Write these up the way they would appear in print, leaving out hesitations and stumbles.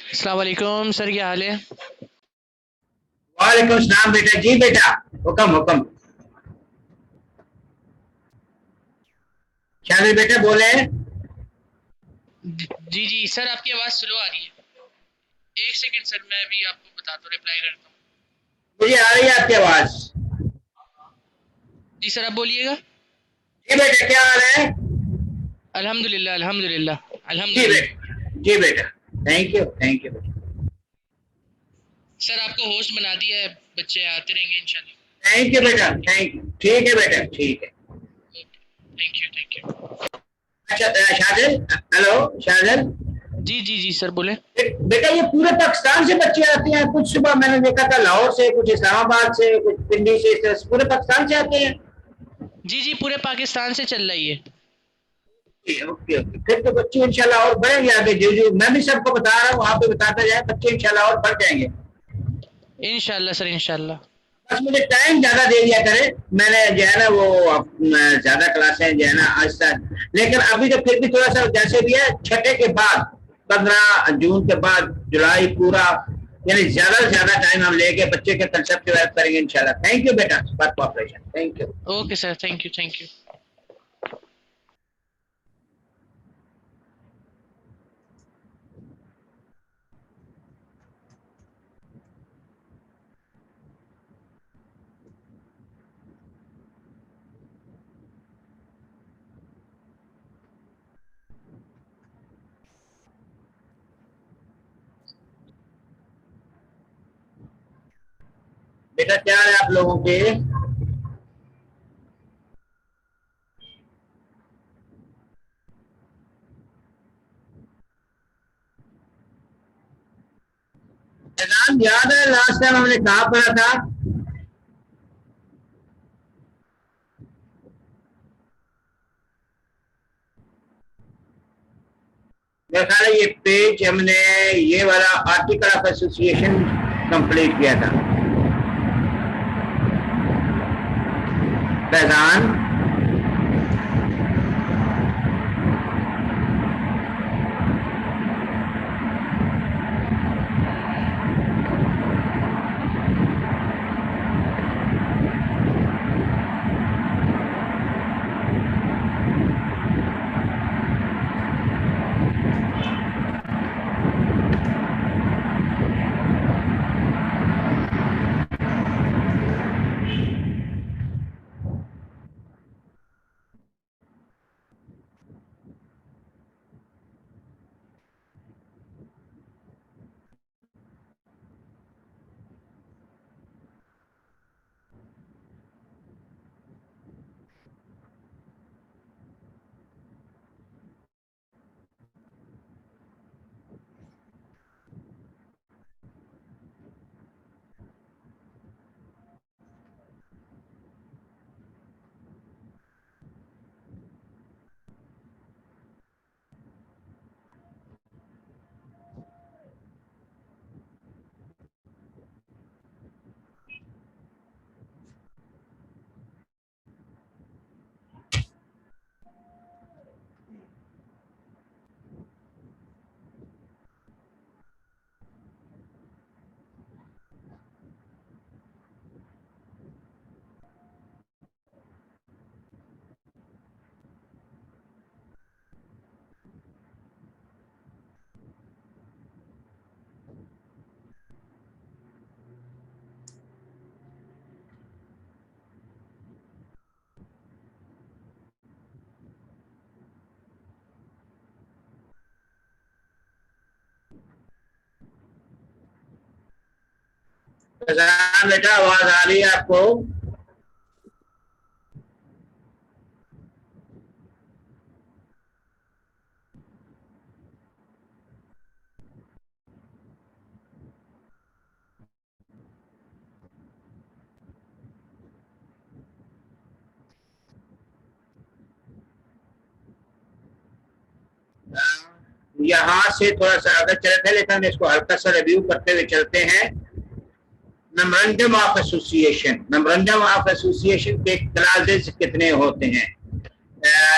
अस्सलाम वालेकुम सर, क्या हाल है? वालेकुम सलाम बेटा। जी बेटा, हुक्म हुक्म। शामिल बेटा बोले। जी जी सर, आपकी आवाज़ स्लो आ रही है। एक सेकंड सर, मैं अभी आपको बताता हूँ, रिप्लाई करता हूँ। मुझे आ रही है आपकी आवाज। जी सर, आप बोलिएगा। जी बेटा, क्या हाल है? अल्हम्दुलिल्लाह अल्हम्दुलिल्लाह जी अल्हम्दुलिल्लाह। बेटा, जी बेटा। थैंक यू बेटा। सर आपको होस्ट बना दिया है, बच्चे आते रहेंगे इंशाल्लाह। थैंक यू बेटा, थैंक यू। ठीक है बेटा, ठीक है। Thank you thank you. अच्छा शाजिल, हेलो शाजिल। जी जी जी सर बोले। बेटा ये पूरे पाकिस्तान से बच्चे आते हैं। कुछ सुबह मैंने देखा था लाहौर से, कुछ इस्लामाबाद से, कुछ पिंडी से, इस तरह से पूरे पाकिस्तान से आते हैं। जी जी, पूरे पाकिस्तान से चल रही है। ओके ओके, फिर तो बच्चे इंशाल्लाह और बढ़ेंगे आगे। जो जो मैं भी सबको बता रहा हूँ, वहां पे बताता जाए, बच्चे इंशाल्लाह और बढ़ जाएंगे। इंशाल्लाह सर इंशाल्लाह। बस मुझे टाइम ज्यादा दे दिया करे। मैंने जो है ना वो ज्यादा क्लासें जो है ना आज तक, लेकिन अभी तो फिर भी थोड़ा सा जैसे भी है, छठे के बाद 15 जून के बाद जुलाई पूरा, यानी ज्यादा से ज्यादा टाइम हम लेके बच्चे के कंसेप्ट डेवलप करेंगे इंशाल्लाह। थैंक यू बेटा for cooperation. Thank you. Okay sir, thank you thank you. बेटा क्या है आप लोगों के? नाम याद है लास्ट टाइम हमने कहा पढ़ा था? मेरा ख्याल है ये पेज हमने, ये वाला आर्टिकल ऑफ एसोसिएशन कंप्लीट किया था। फैजान, फैजान बेटा आवाज आ रही है आपको? यहाँ से थोड़ा सा आगे चले थे, लेकिन इसको हल्का सा रिव्यू करते हुए चलते हैं। Memorandum of association, memorandum of association के क्लासेस कितने होते हैं?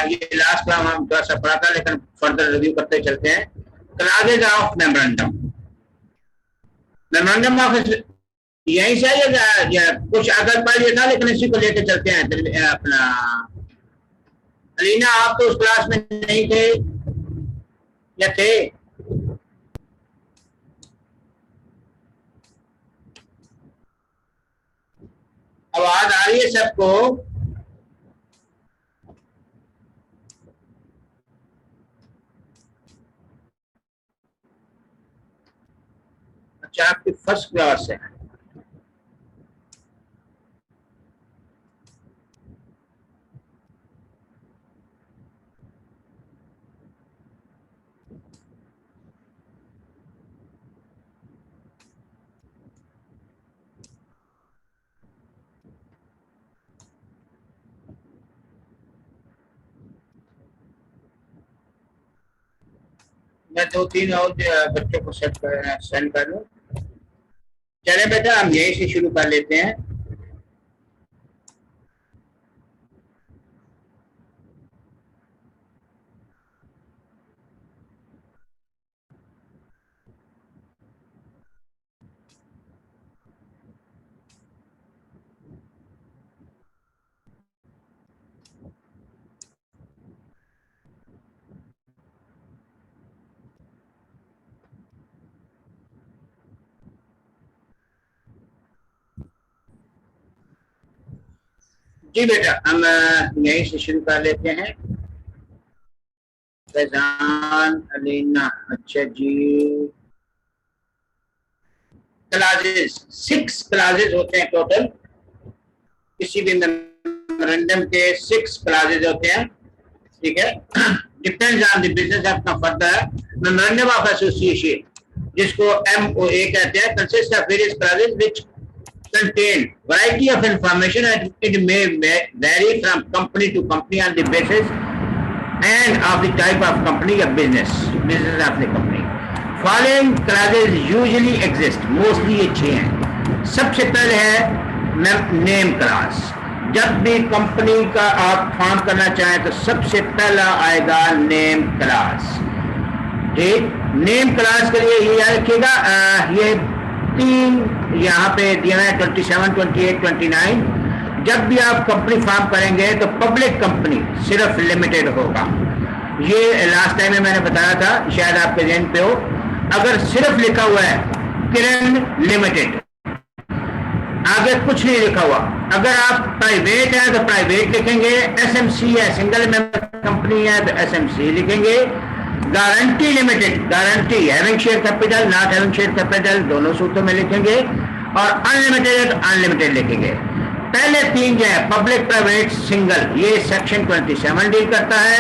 ये लास्ट क्लास हम थोड़ा सा पढ़ा था, लेकिन फर्दर रिव्यू करते चलते हैं। Classes of memorandum, memorandum of यहीं से या कुछ अगर पढ़ लिया था, लेकिन इसी को लेकर चलते हैं। अपना अलीना, आप तो उस क्लास में नहीं थे या थे? आवाज आ रही है सबको? अच्छा, आपकी फर्स्ट क्लास है। मैं 2-3 और बच्चों को सेंड कर दूं। चले बेटा, हम यहीं से शुरू कर लेते हैं। जी बेटा, हम यहीं से शुरू कर लेते हैं। फैजान, अलीना, अच्छा जी। क्लासेस 6 क्लासेस होते हैं टोटल। किसी भी मेमोरेंडम के 6 क्लासेस होते हैं, ठीक है। Depends on the business of the further memorandum of association, जिसको MOA कहते हैं, consist of various classes which contain variety of information and it may vary from company to company on the basis and of the type of company or business of the company. Following classes usually exist, mostly ये 6 हैं। सबसे पहले है name class. जब भी company का आप form करना चाहें तो सबसे पहला आएगा नेम क्लास। ठीक, नेम क्लास के लिए ये याद रखिएगा, ये 3 यहाँ पे दिया है 27, 28, 29। जब भी आप कंपनी फॉर्म करेंगे तो पब्लिक कंपनी सिर्फ लिमिटेड होगा। ये लास्ट टाइम में मैंने बताया था, शायद आपके ध्यान पे हो। अगर सिर्फ लिखा हुआ है किरण लिमिटेड, आगे कुछ नहीं लिखा हुआ, अगर आप प्राइवेट है तो प्राइवेट लिखेंगे, SMC है सिंगल मेंबर कंपनी है तो SMC लिखेंगे। Guarantee limited, guarantee having share capital, not having share capital, दोनों सूत्रों में लिखेंगे। और अनलिमिटेड अनलिमिटेड लिखेंगे। पहले 3 जो है पब्लिक प्राइवेट सिंगल, ये सेक्शन 27 डील करता है।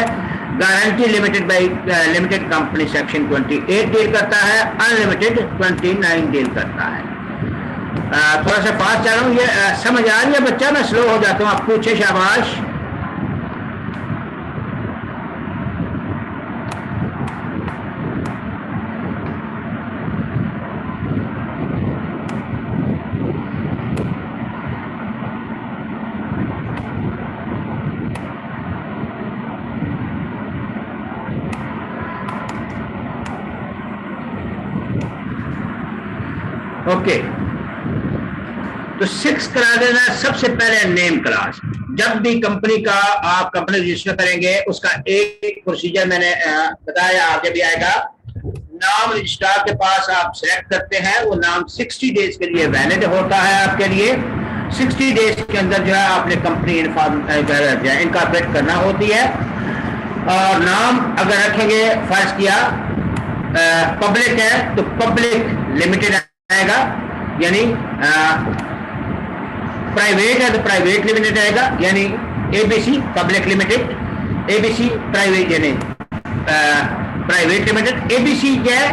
Guarantee limited by limited company section 28 deal करता है। अनलिमिटेड 29 डील करता है। थोड़ा सा फास्ट जा रहा हूँ, ये समझ आ रही है बच्चा? मैं स्लो हो जाता हूँ, आप पूछे, शाबाश। ओके, तो 6 क्लासेस है। सबसे पहले नेम क्लास। जब भी कंपनी का आप कंपनी रजिस्टर करेंगे, उसका एक प्रोसीजर मैंने बताया, आगे भी आएगा। नाम रजिस्ट्रार के पास आप सिलेक्ट करते हैं, वो नाम 60 डेज के लिए वैलिड होता है आपके लिए। 60 डेज के अंदर जो है आपने कंपनी इनकॉर्पोरेट करना होती है। और नाम अगर रखेंगे, फर्ज किया पब्लिक है तो पब्लिक लिमिटेड आएगा, यानी प्राइवेट है तो प्राइवेट लिमिटेड आएगा, यानी ABC public limited, ABC private यानी प्राइवेट लिमिटेड। ABC क्या है,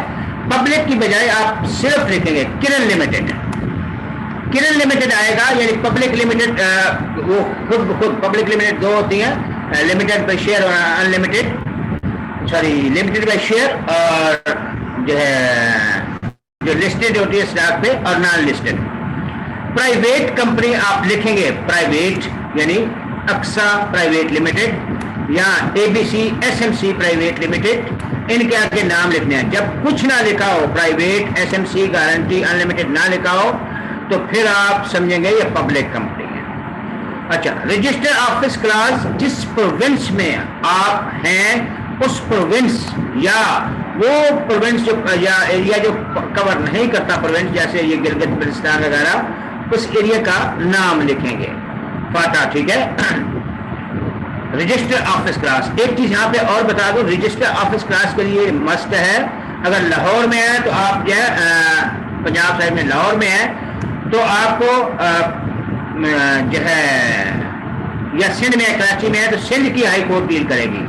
पब्लिक की बजाय आप सिर्फ लिखेंगे किरण लिमिटेड। किरण लिमिटेड आएगा, यानी पब्लिक लिमिटेड, वो खुद पब्लिक लिमिटेड 2 होती हैं, लिमिटेड बाय शेयर और unlimited, sorry limited by share और जो है जो लिस्टेड होती है स्टॉक पे, और नॉन लिस्टेड। प्राइवेट कंपनी आप लिखेंगे प्राइवेट, यानी अक्सा प्राइवेट लिमिटेड, या ABC SMC प्राइवेट लिमिटेड, इनके आगे नाम लिखने हैं। जब कुछ ना लिखा हो, प्राइवेट, एसएमसी, गारंटी, अनलिमिटेड ना लिखा हो, तो फिर आप समझेंगे ये पब्लिक कंपनी है। अच्छा, रजिस्टर ऑफिस क्लास, जिस प्रोविंस में आप हैं उस प्रोविंस या वो प्रोविंस जो या एरिया जो कवर नहीं करता प्रोविंस, जैसे ये गिलगित बल्तिस्तान वगैरह, उस एरिया का नाम लिखेंगे फाटा, ठीक है। रजिस्टर ऑफिस क्लास, एक चीज यहाँ पे और बता दो, रजिस्टर ऑफिस क्लास के लिए मस्ट है, अगर लाहौर में है तो आप जो है पंजाब साइड में लाहौर में है तो आपको जो है, या सिंध में, कराची में है तो सिंध की हाई कोर्ट डील करेगी,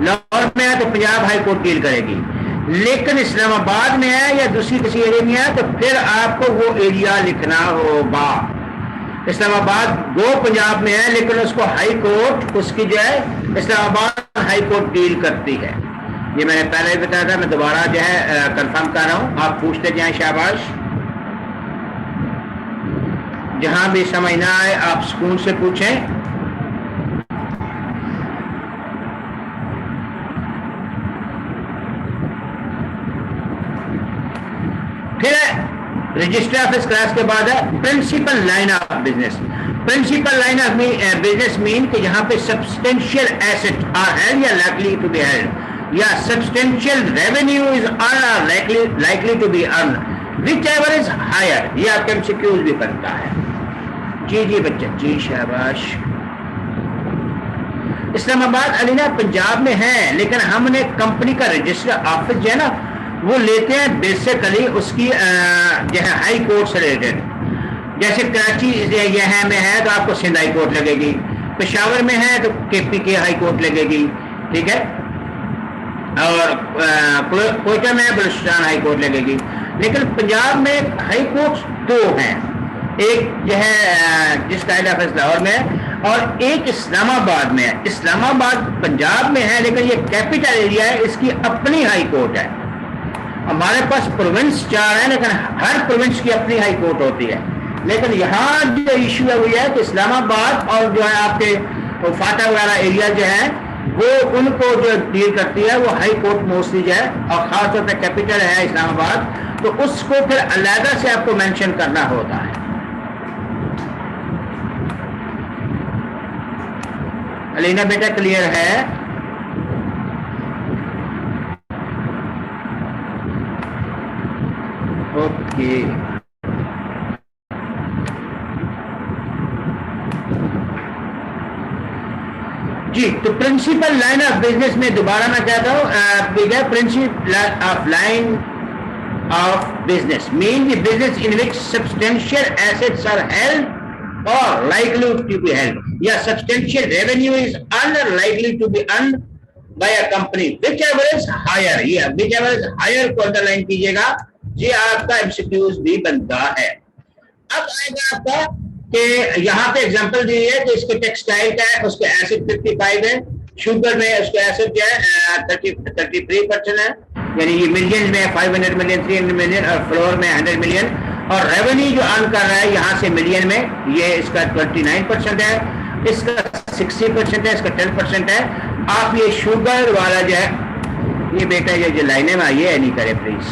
लाहौर में है तो पंजाब हाई कोर्ट डील करेगी। लेकिन इस्लामाबाद में है या दूसरी किसी एरिया में है तो फिर आपको वो एरिया लिखना होगा। इस्लामाबाद गो पंजाब में है लेकिन उसको हाई कोर्ट, उसकी जो है इस्लामाबाद हाई कोर्ट डील करती है। ये मैंने पहले ही बताया था, मैं दोबारा जो है कंफर्म कर रहा हूं, आप पूछते जाएं, शाबाश। जहां भी समझ ना आए आप सुकून से पूछें। फिर रजिस्टर ऑफिस क्लास के बाद है principal line of business. Principal line of business mean कि यहाँ पे सब्सटेंशियल एसेट आर हेल्ड या लाइकली टू बी हेल्ड, या सब्सटेंशियल रेवेन्यू इज अर्न और likely to be earn, whichever is higher. ये आपके एमसीक्यूज भी बनता है। जी जी बच्चे, जी शाबाश। इस्लामाबाद अलीना पंजाब में है, लेकिन हमने कंपनी का रजिस्टर ऑफिस जो है ना वो लेते हैं बेसिकली उसकी जो है हाई कोर्ट से रिलेटेड। जैसे कराची यह में है तो आपको सिंध हाई कोर्ट लगेगी, पेशावर में है तो केपीके हाई कोर्ट लगेगी, ठीक है, और कोयटा में बलूचिस्तान हाई कोर्ट लगेगी। लेकिन पंजाब में हाई कोर्ट दो हैं, एक जो है जिसका हेड ऑफिस लाहौर में है और एक इस्लामाबाद में है। इस्लामाबाद पंजाब में है लेकिन ये कैपिटल एरिया है, इसकी अपनी हाई कोर्ट है। हमारे पास प्रोविंस 4 है लेकिन हर प्रोविंस की अपनी हाई कोर्ट होती है। लेकिन यहाँ जो इशू है वो है कि इस्लामाबाद और जो है आपके फाटा वगैरह एरिया जो है वो उनको जो डील करती है वो हाई कोर्ट मोस्टली जो है, और खासतौर पर कैपिटल है इस्लामाबाद, तो उसको फिर अलग से आपको मेंशन करना होता है। अलीना बेटा क्लियर है? ओके, जी। तो प्रिंसिपल लाइन ऑफ बिजनेस में दोबारा मैं कहता हूं, principal of line of business mean the business in which substantial assets are held और लाइकली टू बी हेल्ड, या सब्सटेंशियल रेवेन्यू इज अर्न्ड और likely to be earned by a company whichever is higher. ये whichever is higher को underline कीजिएगा, ये आपका MCQs भी बनता है। अब आएगा आपका कि यहाँ पे एग्जांपल दी है कि इसके टेक्सटाइल का है, उसके एसिड 55 है, शुगर में उसके एसिड क्या है 33% है, यानी ये मिलियन में 500 मिलियन, 300 मिलियन, और फ्लोर में 100 मिलियन, और रेवेन्यू जो अर्न कर रहा है यहाँ से मिलियन में, ये इसका 29% है, इसका 60% है, इसका 10% है। आप ये शुगर वाला जो है, ये बेटा ये जो लाइनें में ये नहीं करे प्लीज,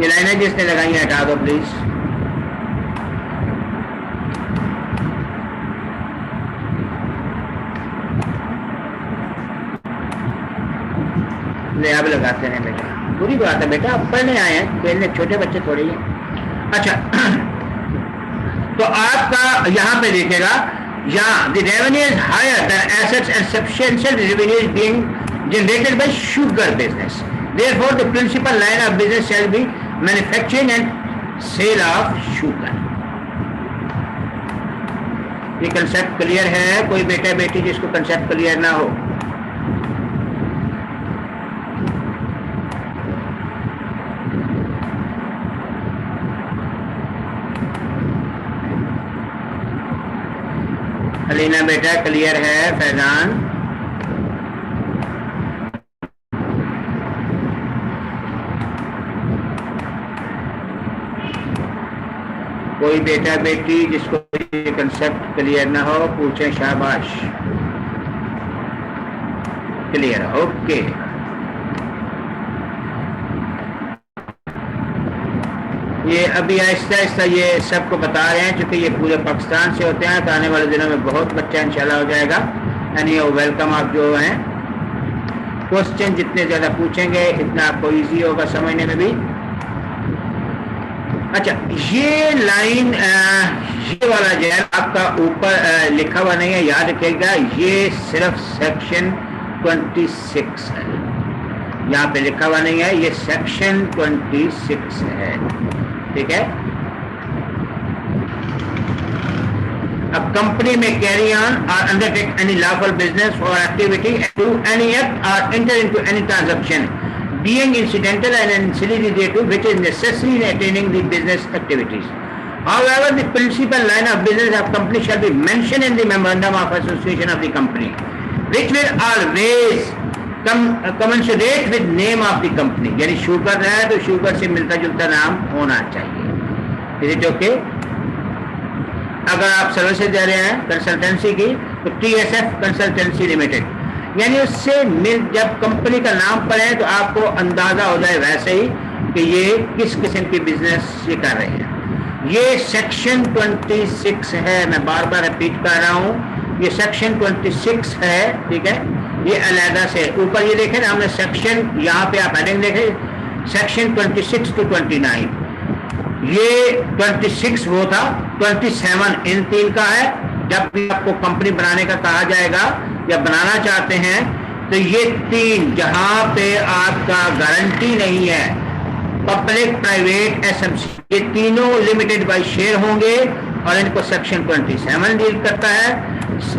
ये लाइनें जिसने लगाई है हटा दो प्लीज। ले आप लगाते हैं बेटा, बुरी बात है बेटा, आप पढ़ने आए हैं, खेलने छोटे बच्चे थोड़ी हैं। अच्छा, तो आपका यहाँ पे देखेगा, यहाँ the revenue is higher than assets and substantial revenue is being generated by sugar business. Therefore, the principal line of business shall be manufacturing and sale of sugar. ये कंसेप्ट क्लियर है? कोई बेटा बेटी जिसको कंसेप्ट क्लियर ना हो? अलीना बेटा clear है? फैजान कोई बेटा बेटी जिसको ये कंसेप्ट क्लियर ना हो पूछें, शाबाश। Clear, okay. ये अभी आहिस्ता आहिस्ता ये सबको बता रहे हैं, क्योंकि ये पूरे पाकिस्तान से होते हैं, तो आने वाले दिनों में बहुत बच्चा इंशाल्लाह हो जाएगा। यानी वेलकम। आप जो हैं क्वेश्चन जितने ज़्यादा पूछेंगे इतना आपको इजी होगा समझने में भी। अच्छा, ये लाइन ये वाला जो है आपका ऊपर लिखा हुआ नहीं है, याद रखिएगा, ये सिर्फ सेक्शन 26 है, यहाँ पे लिखा हुआ नहीं है, ये सेक्शन 26 है, ठीक है। अब कंपनी में कैरी ऑन और अंडरटेक एनी लॉफुल बिजनेस और एक्टिविटी, डू एनी एक्ट और enter into any transaction being incidental and ancillary thereto which is necessary in attaining the business activities. However, the principal line of business of company shall be mentioned in the memorandum of association of the company, which will always commensurate with name of the company. यानी sugar रहा है तो sugar से मिलता जुलता नाम होना चाहिए। Is it okay? अगर आप सर्विसेज दे रहे हैं कंसल्टेंसी की तो TSF कंसल्टेंसी लिमिटेड, यानी उससे मिल जब कंपनी का नाम पढ़े तो आपको अंदाजा हो जाए वैसे ही कि ये किस किस्म की बिजनेस ये कर रहे हैं। ये सेक्शन 26 है, मैं बार बार रिपीट कर रहा हूँ, ये सेक्शन 26 है, ठीक है। ये अलहदा से ऊपर ये देखें ना, हमने सेक्शन यहाँ पे आप हेडिंग देखें, सेक्शन 26 to 29, ये 26 वो था, 27 इन तीन का है। जब भी आपको कंपनी बनाने का कहा जाएगा या बनाना चाहते हैं तो ये तीन जहां पे आपका गारंटी नहीं है, पब्लिक प्राइवेट एसएमसी, ये तीनों लिमिटेड बाय शेयर होंगे और इनको सेक्शन 27 डील करता है।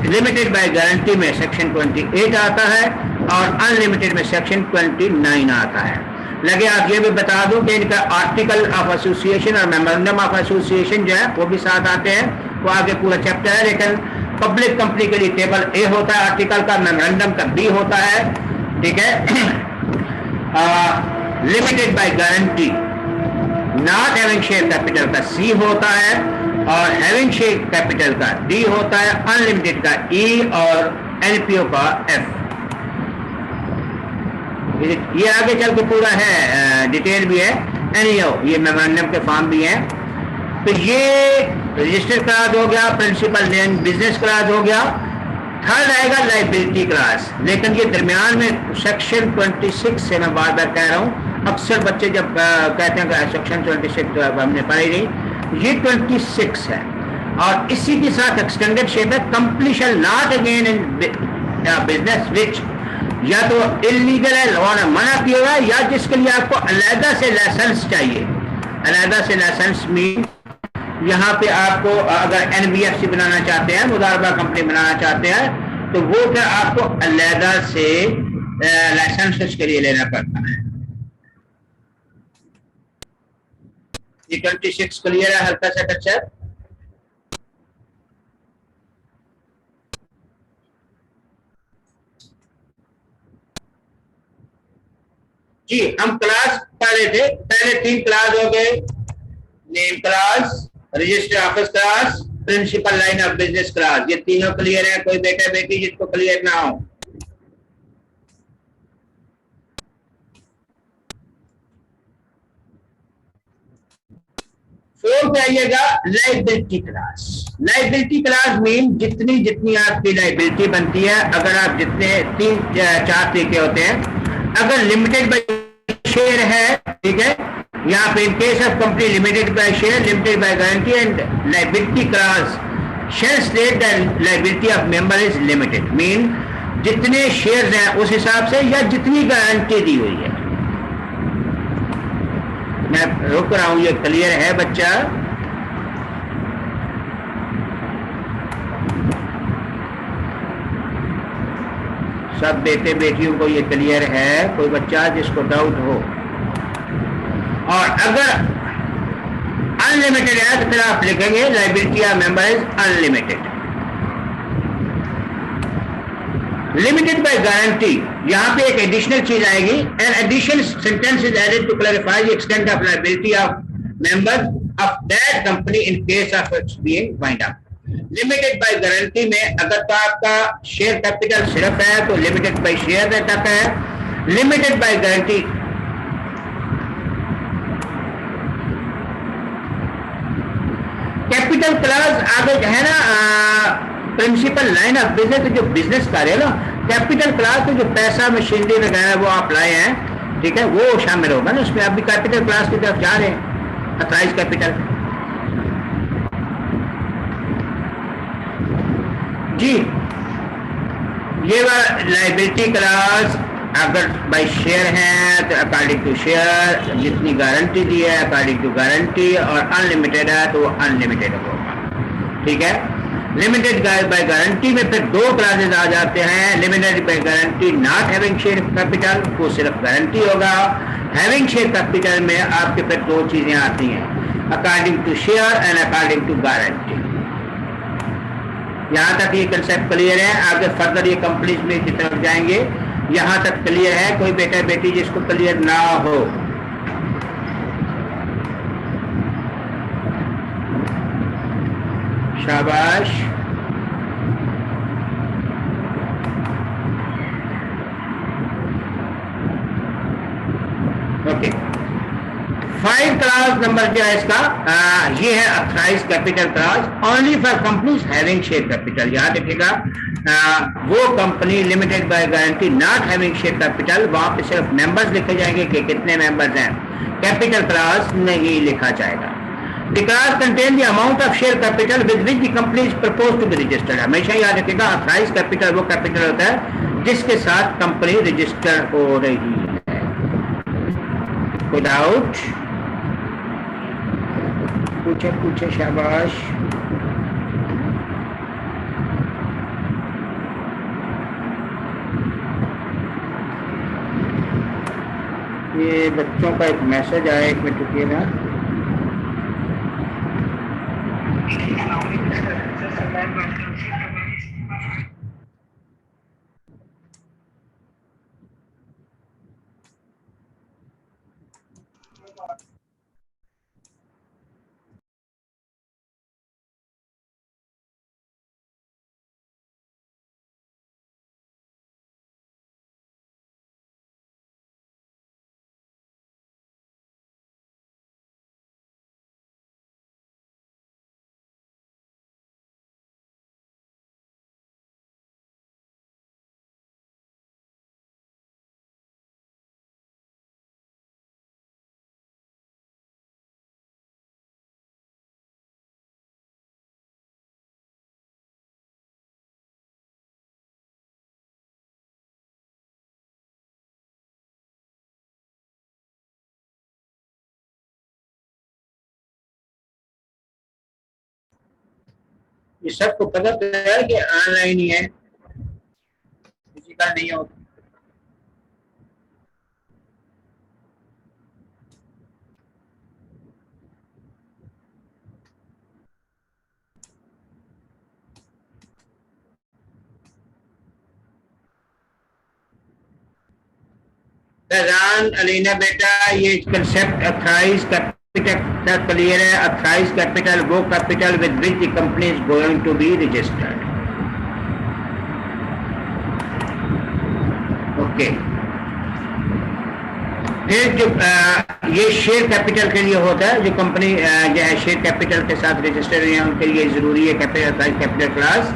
लिमिटेड बाय गारंटी में सेक्शन 28 आता है और अनलिमिटेड में सेक्शन 29 आता है। लगे आप ये भी बता दूं कि इनका आर्टिकल ऑफ एसोसिएशन और मेमोरेंडम ऑफ एसोसिएशन जो है वो भी साथ आते हैं, वो आगे पूरा चैप्टर है। लेकिन पब्लिक कंपनी के लिए टेबल ए होता है आर्टिकल का, मेमोरेंडम का बी होता है, ठीक है। Limited by guarantee not having share capital का सी होता है और हैविंग शेयर कैपिटल का डी होता है, अनलिमिटेड का ई और एनपीओ का एफ। ये आगे चल के पूरा है, डिटेल भी है। एनीओ ये मेमोरेंडम के फॉर्म भी हैं। तो ये रजिस्टर्ड क्लास हो गया, प्रिंसिपल नेम बिजनेस क्लास हो गया। थर्ड आएगा लाइबिलिटी क्लास, लेकिन ये दरमियान में सेक्शन 26 से मैं बार बार कह रहा हूँ, अक्सर बच्चे जब कहते हैं कि सेक्शन 26 तो अब हमने पढ़ी नहीं, ये 26 है और इसी के साथ एक्सटेंडेड शेप है, company shall not again in business which, या तो इलीगल है, लॉ ने मना किया हुआ है, या जिसके लिए आपको अलहदा से लाइसेंस चाहिए। अलहदा से लाइसेंस मीन यहाँ पे आपको अगर एनबीएफसी बनाना चाहते हैं, मुदारबा कंपनी बनाना चाहते हैं, तो वो फिर आपको अलहदा से लाइसेंस उसके लिए लेना पड़ता है। ये 26 क्लियर है, हल्का सा कच्चा। जी हम क्लास पढ़ रहे थे, पहले 3 क्लास हो गए, name class, register office class, principal line of business class. ये तीनों क्लियर है, कोई बेटा बेटी जिसको क्लियर ना हो। फोर्थ आइएगा liability class. Liability class mean जितनी जितनी आपकी लाइबिलिटी बनती है, अगर आप जितने 3-4 तरीके होते हैं। अगर लिमिटेड बाय शेयर है, ठीक है, यहाँ पे इन case of company limited by share, limited by guarantee and liability class share state that liability of member is limited, mean जितने शेयर हैं उस हिसाब से या जितनी गारंटी दी हुई है। मैं रुक रहा हूं, ये क्लियर है बच्चा? सब बेटे बेटियों को ये क्लियर है? कोई बच्चा जिसको डाउट हो? और अगर अनलिमिटेड है तो फिर आप लिखेंगे liability of member is unlimited. Limited by guarantee, यहाँ पे एक एडिशनल चीज आएगी, an additional sentence is added to clarify the extent of liability of member of that company in case of its being wind up. Limited by guarantee में अगर तो आपका share capital सिर्फ है तो लिमिटेड बाय शेयर तक है। Limited by guarantee capital class आगे है ना, प्रिंसिपल लाइन ऑफ बिजनेस, जो बिजनेस कार्य ना, कैपिटल क्लास में जो पैसा मशीनरी वगैरह वो आप लाए हैं, ठीक है, वो शामिल होगा ना उसमें। अभी कैपिटल क्लास की तरफ जा रहे हैं, अथराइज कैपिटल। जी, ये लाइबिलिटी क्लास अगर बाई शेयर है तो अकॉर्डिंग टू शेयर, जितनी गारंटी दी है अकॉर्डिंग टू गारंटी, और अनलिमिटेड है तो वो अनलिमिटेड होगा, ठीक है। लिमिटेड बाय गारंटी में फिर दो क्लासेस आ जाते हैं। Limited by guarantee not having share capital, वो सिर्फ गारंटी होगा। हैविंग शेयर कैपिटल में आपके फिर दो चीजें आती हैं, according to share and according to guarantee. यहां तक ये कंसेप्ट क्लियर है। आगे फर्दर ये कंपनीज में की तरफ जाएंगे, यहां तक क्लियर है। कोई बेटा बेटी जिसको क्लियर ना हो, शाबाश। ओके, 5 क्लास नंबर जो है इसका, ये है authorise capital class only for companies having share capital. याद रखिएगा, वो company limited by guarantee not having share capital, वहां पे सिर्फ मेंबर्स लिखे जाएंगे कि कितने मेंबर्स हैं, कैपिटल क्लास नहीं लिखा जाएगा। The class contain the amount of share capital with which the company is proposed to be registered। हमेशा याद रखिएगा, अथराइज कैपिटल वो कैपिटल होता है जिसके साथ कंपनी रजिस्टर हो रही है। कोई डाउट? पूछे शाबाश। ये बच्चों का एक मैसेज आया, एक मिनट रुकिए ना। ये सबको पता तो है कि ऑनलाइन ही है, फिजिकल नहीं होता। अलीना बेटा, ये कंसेप्ट अथराइज कैपिटल क्लियर है। अथराइज कैपिटल वो capital with which the company is going to be registered. Okay, फिर जो ये शेयर कैपिटल के लिए होता है, जो कंपनी जो है शेयर कैपिटल के साथ रजिस्टर्ड है उनके लिए जरूरी है कैपिटल क्लास,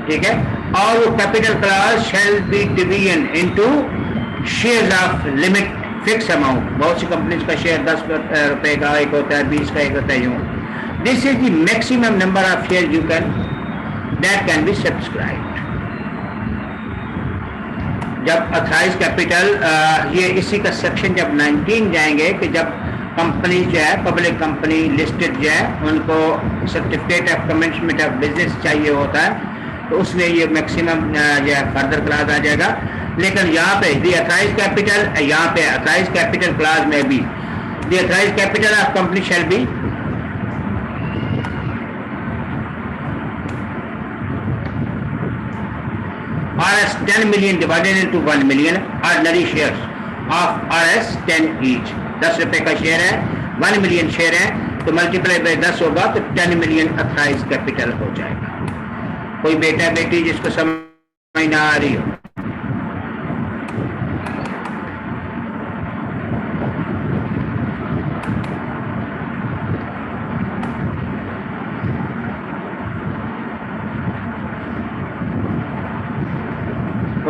ठीक है। और वो capital class shall be division into shares of limit fix amount. बहुत सी कंपनीज का शेयर 10 रुपए का एक होता है, 20 का एक होता है, यूं। This is the maximum number of share you can that can be subscribed. जब अथराइज कैपिटल ये इसी का सेक्शन जब 19 जाएंगे कि जब कंपनी जो है पब्लिक कंपनी लिस्टेड जो है उनको certificate of commencement of business चाहिए होता है, तो उसमें ये मैक्सिमम जो है फर्दर क्लास आ जाएगा। लेकिन यहाँ पे दी अथराइज कैपिटल, यहाँ पे अथराइज कैपिटल क्लास में भी the authorised capital of company shall be RS 10 million divided into 1 million ordinary shares of RS 10 each। 10 रुपए का शेयर है, 1 मिलियन शेयर है, तो मल्टीप्लाई बाय 10 होगा तो 10 मिलियन अथराइज कैपिटल हो जाएगा। कोई बेटा बेटी जिसको समझ ना आ रही हो,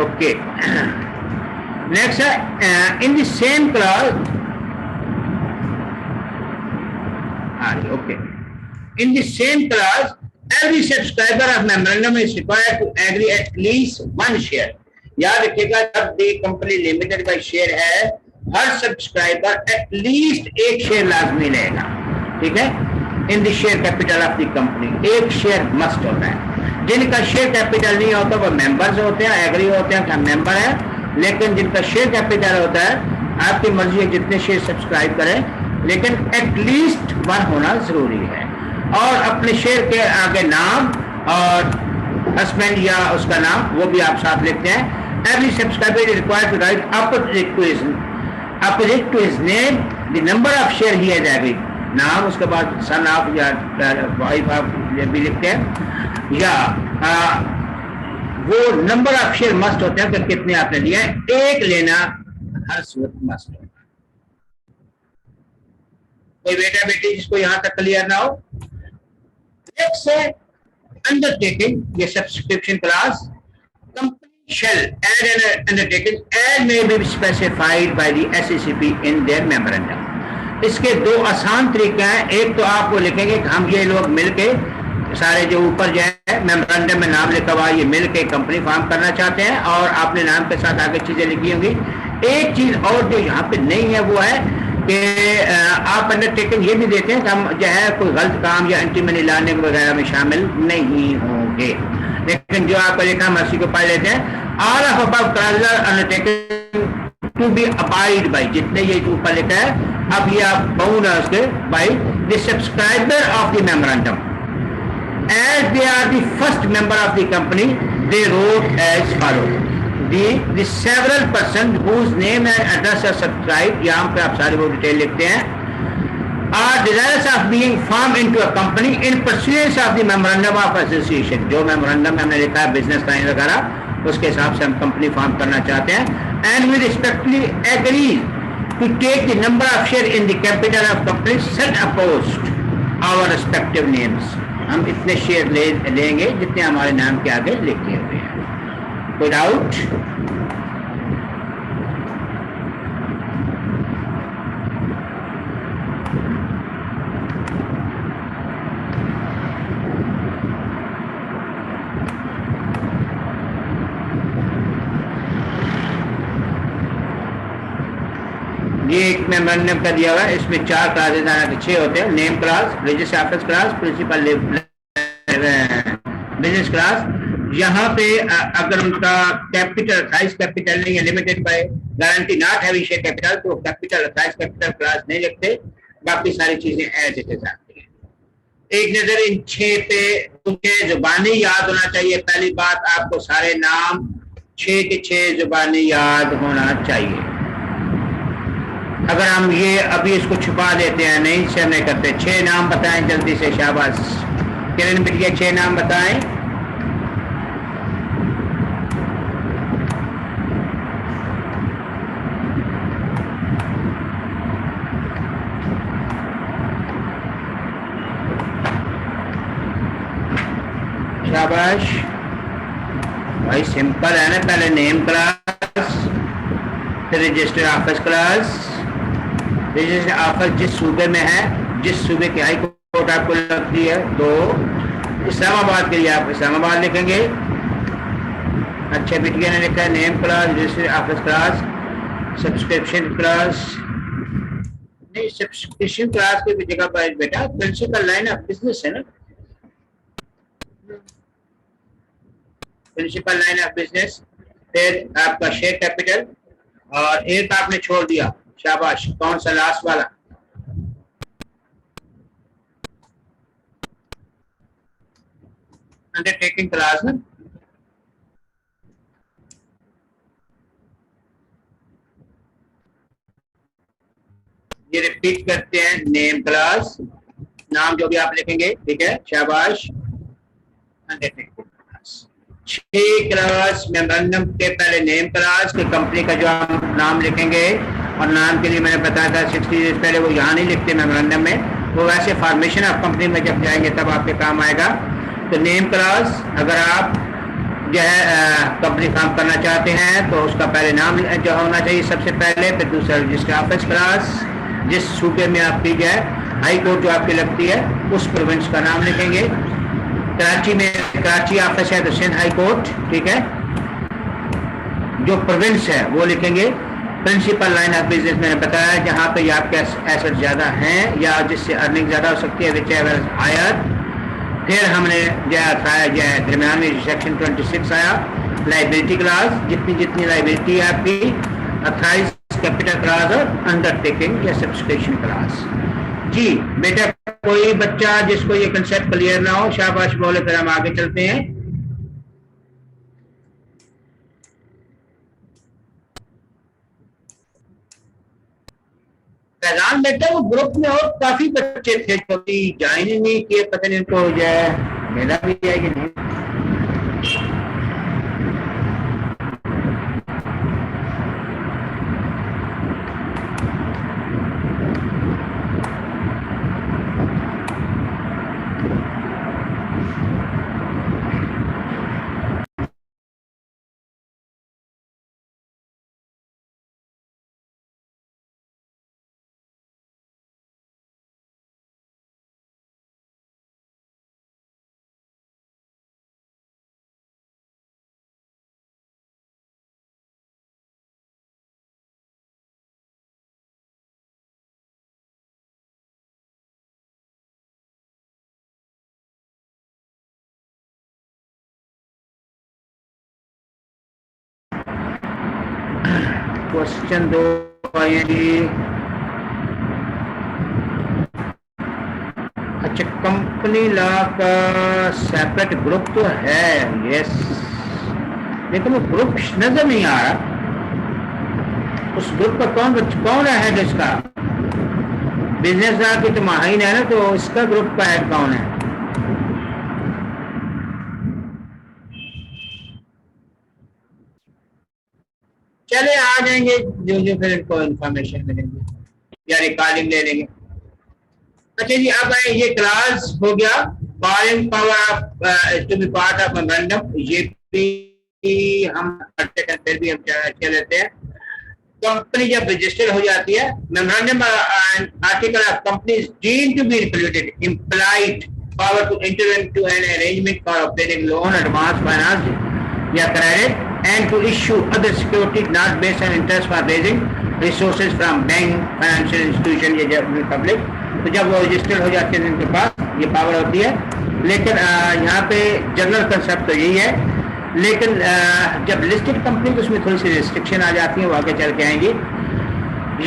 okay, next in the same class, okay, in the same class every subscriber of memorandum is required to agree at least one share. याद रखिएगा, जब दी कंपनी लिमिटेड का शेयर है, हर सब्सक्राइबर एटलीस्ट एक शेयर लाजमी लेगा, ठीक है, in the share capital of the company, एक शेयर मस्ट होता है। जिनका शेयर कैपिटल नहीं होता वो मेंबर्स होते हैं, एग्री होते हैं कि हम मेंबर है, लेकिन जिनका शेयर कैपिटल होता है, आपकी मर्जी है जितने शेयर सब्सक्राइब करें, लेकिन एटलीस्ट वन होना जरूरी है। और अपने शेयर के आगे नाम और हस्बैंड या उसका नाम वो भी आप साथ लिखते हैं। Every subscriber is required to write opposite to his name the number of share he has agreed, नाम उसके बाद सन ऑफ या वाइफ ऑफ भी लिखते हैं, या वो नंबर ऑफ शेयर मस्ट होते हैं कि कितने आपने लिए, एक लेना हर सूरत मस्ट होता है। कोई बेटा बेटी जिसको यहां तक क्लियर ना हो, नेक्स्ट है अंडरटेकिंग, ये subscription class, company shall add an undertaking and may be specified by the SCCP in their memorandum. इसके दो आसान तरीके हैं, एक तो आप वो लिखेंगे कि हम ये लोग मिलके सारे जो ऊपर जो है मेमोरेंडम में नाम लिखा हुआ ये मिलके कंपनी फॉर्म करना चाहते हैं, और आपने नाम के साथ आगे चीजें लिखी होंगी। एक चीज और जो यहाँ पे नहीं है वो है कि आप अंडरटेकिंग ये भी देते हैं कि हम जो है कोई गलत काम या एंटी मनी लॉन्ड्रिंग वगैरह में शामिल नहीं होंगे, लेकिन जो आपका लिखा हम उसी को पढ़ लेते हैं। All of above clauses are undertaking to be abide by, जितने ये ऊपर लिखा है अब ये आप बाउंड है उसके by the subscriber of the memorandum as they are the first member of the company, they wrote as follow: the several person whose name and address are subscribed, यहाँ पे आप सारी वो डिटेल लिखते हैं, are desirous of being formed into a company in pursuance of the memorandum of association, जो memorandum में हमने लिखा है बिजनेस लाइन वगैरह उसके हिसाब से हम कंपनी फॉर्म करना चाहते हैं, and we respectfully agree to take the number of share in the capital of company set opposed our respective names, हम इतने शेयर लेंगे जितने हमारे नाम के आगे लिखे हुए हैं। कोई डाउट? ये एक मेमोरेंडम का दिया हुआ है, इसमें 4 क्लासेस आना 6 होते हैं, name class, register office class, principal business class. यहाँ पे अगर उनका कैपिटल 28 कैपिटल नहीं है, limited by guarantee not having share capital, तो कैपिटल 28 कैपिटल क्लास नहीं लिखते, बाकी सारी चीजें एज इट इज आती है। एक नजर इन 6 पे, उनके जुबानी याद होना चाहिए। पहली बात, आपको सारे नाम 6 के 6 जुबानी याद होना चाहिए। अगर हम ये अभी इसको छुपा देते हैं, नहीं से नहीं करते, 6 नाम बताएं जल्दी से, शाबाश किरण बिटिया 6 नाम बताएं। शाबाश भाई, सिंपल है ना, पहले नेम क्लास, फिर register office class, register office जिस सूबे में है, जिस सूबे की हाई कोर्ट आपको लगती है, तो इस्लामाबाद के लिए आप इस्लामाबाद लिखेंगे। अच्छा बिटिया ने लिखा है name class, register office class, subscription class, नहीं सब्सक्रिप्शन क्लास की भी जगह पर बेटा प्रिंसिपल लाइन ऑफ बिजनेस है ना, प्रिंसिपल लाइन ऑफ बिजनेस, फिर आपका शेयर कैपिटल, और एक आपने छोड़ दिया, शाबाश, कौन सा लास्ट वाला? अंडरटेकिंग क्लास ना, ये रिपीट करते हैं, नेम क्लास, नाम जो भी आप लिखेंगे, ठीक है, शाबाश, अंडरटेकिंग क्लास। 6 क्लास मेमोरेंडम के पहले नेम क्लास के कंपनी का जो हम नाम लिखेंगे, और नाम के लिए मैंने बताया था 60 डेज पहले वो यहाँ नहीं लिखते मेमोरेंडम में, वो वैसे फॉर्मेशन ऑफ कंपनी में जब जाएंगे तब आपके काम आएगा। तो नेम क्लास, अगर आप जो है कंपनी फॉर्म करना चाहते हैं तो उसका पहले नाम जो होना चाहिए सबसे पहले, फिर दूसरा रजिस्टर ऑफिस क्लास, जिस सूबे में आपकी जो है हाई कोर्ट जो आपकी लगती है उस प्रोविंस का नाम लिखेंगे। कराची में कराची ऑफिस है तो सिंध हाई कोर्ट, ठीक है। जो प्रोविंस है वो लिखेंगे। प्रिंसिपल लाइन ऑफ बिजनेस मैंने बताया जहां पे आपके एसेट ज्यादा हैं या जिससे अर्निंग ज्यादा हो सकती है, विच एवर हायर। फिर हमने जो है दरमियान में सेक्शन 26 आया, लाइबिलिटी क्लास, जितनी जितनी लाइबिलिटी है आपकी, अथराइज कैपिटल क्लास और अंडरटेकिंग या सब्सक्रिप्शन क्लास। जी बेटा, कोई बच्चा जिसको ये कंसेप्ट क्लियर ना हो शाबाश बोले, फिर हम आगे चलते हैं। फैजान बेटा, वो ग्रुप में और काफी बच्चे थे जो कि ज्वाइन ही नहीं किए, पता नहीं उनको जो है मेरा भी है कि नहीं। क्वेश्चन 2 आए जी। अच्छा, कंपनी लॉ का सेपरेट ग्रुप तो है, यस, लेकिन वो ग्रुप नजर नहीं आ रहा। उस ग्रुप का कौन है हेड इसका? बिजनेस लॉ की तो माहिन है ना, तो इसका ग्रुप का हेड कौन है? चले आ जाएंगे जो जो फिर इनको इंफॉर्मेशन मिलेंगे या रिकॉर्डिंग ले लेंगे। अच्छा जी, अब आए, ये क्लास हो गया borrowing power to be part of memorandum, ये भी हम करते हैं, फिर भी हम चल लेते हैं। कंपनी जब रजिस्टर हो जाती है, memorandum article of company is deemed to be implemented implied power to enter into an arrangement for obtaining loan, advance finance या credit and to issue other securities not based on interest for raising resources from bank, financial institution या public। तो जब वो registered हो जाते हैं उनके पास ये पावर होती है। लेकिन यहाँ पे जनरल कंसेप्ट तो यही है, लेकिन जब लिस्टेड कंपनी तो उसमें थोड़ी सी रिस्ट्रिक्शन आ जाती है, वो आगे चल के आएंगी।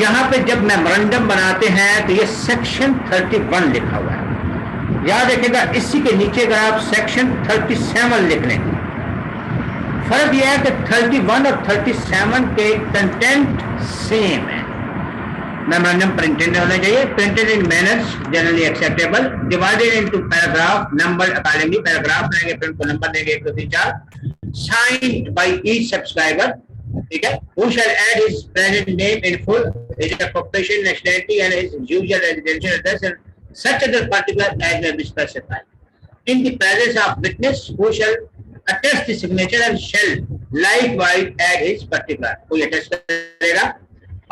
यहाँ पे जब मेमोरेंडम बनाते हैं तो ये सेक्शन 31 लिखा हुआ है, याद रखिएगा। इसी के नीचे अगर आप सेक्शन 37 लिख लें, फर्क यह है कि 31 और 37 के कंटेंट सेम है। मेमोरेंडम प्रिंटेड होना चाहिए, printed in manners generally acceptable, divided into paragraph, number accordingly, paragraph लेंगे फिर उनको नंबर देंगे 1 2 3 4, साइंड बाय ईच सब्सक्राइबर, ठीक है। Who shall add his present name in full, his occupation, nationality and his usual residential address and such other particulars as may be specified. In the presence of witness, who shall attest the signature and shall likewise add his particular, कोई attest करेगा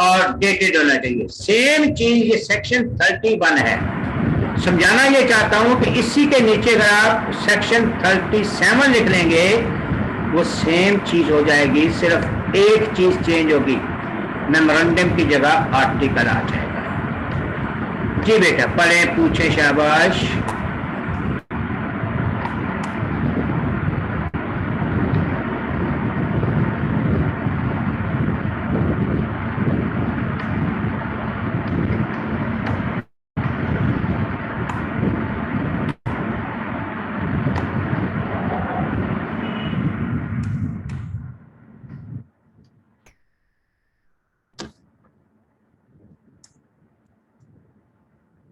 और dated होना चाहिए। Same चीज ये section 31 है। समझाना ये चाहता हूं कि इसी के नीचे अगर आप सेक्शन 37 लिख लेंगे वो सेम चीज हो जाएगी, सिर्फ एक चीज चेंज होगी, मेमोरेंडम की जगह आर्टिकल आ जाएगा। जी बेटा, पढ़े पूछे, शाबाश।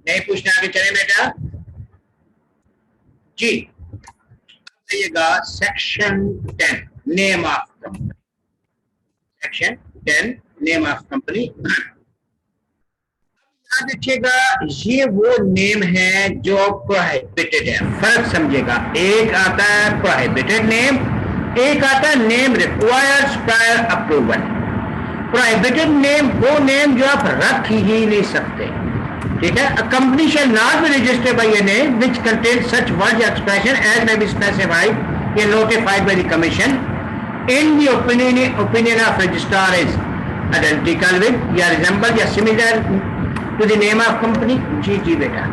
नहीं पूछना, आगे चले बेटा जी। आइएगा section 10 name of company, section 10 name of company. याद रखिएगा ये वो नेम है जो प्रोहिबिटेड है, फर्क समझिएगा। एक आता है प्रोहिबिटेड नेम एक आता है name requires prior approval. Prohibited name वो नेम जो आप रख ही नहीं सकते, ठीक है। A company shall not be registered by a name which contains such words expression as may be specified या notified by the commission in the opinion of registrar is identical with या रिजेंबल या similar to the name of company. जी जी बेटा,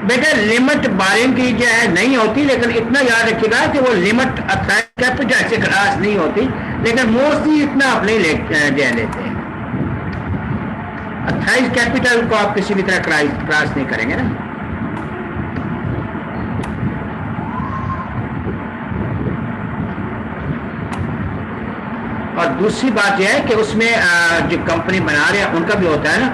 बेटा limit बारिंग की जो है नहीं होती, लेकिन इतना याद रखिएगा कि वो लिमिट 28 कैपिटल से क्रॉस नहीं होती, लेकिन मोस्टली इतना आप नहीं लेते हैं। 28 कैपिटल को आप किसी भी तरह क्रॉस नहीं करेंगे ना। और दूसरी बात यह है कि उसमें जो कंपनी बना रहे हैं उनका भी होता है ना